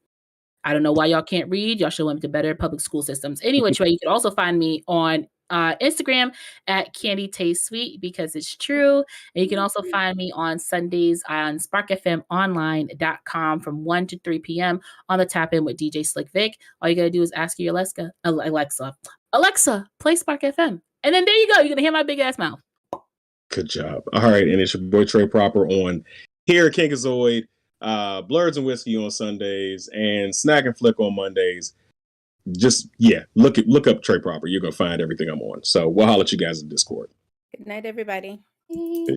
I don't know why y'all can't read. Y'all should went to better public school systems. Anyway, Trey, you can also find me on Instagram at Candy Taste Sweet because it's true. And you can also find me on Sundays on sparkfmonline.com from 1 to 3 p.m. on the Tap In with DJ Slick Vic. All you got to do is ask your Alexa, play Spark FM. And then there you go. You're going to hear my big ass mouth. Good job. All right. And it's your boy Trey Proper on here at Kinkazoid, Blurs and Whiskey on Sundays, and Snack and Flick on Mondays. Just, look up Trey Proper. You're going to find everything I'm on. So we'll holler at you guys in Discord. Good night, everybody. Peace.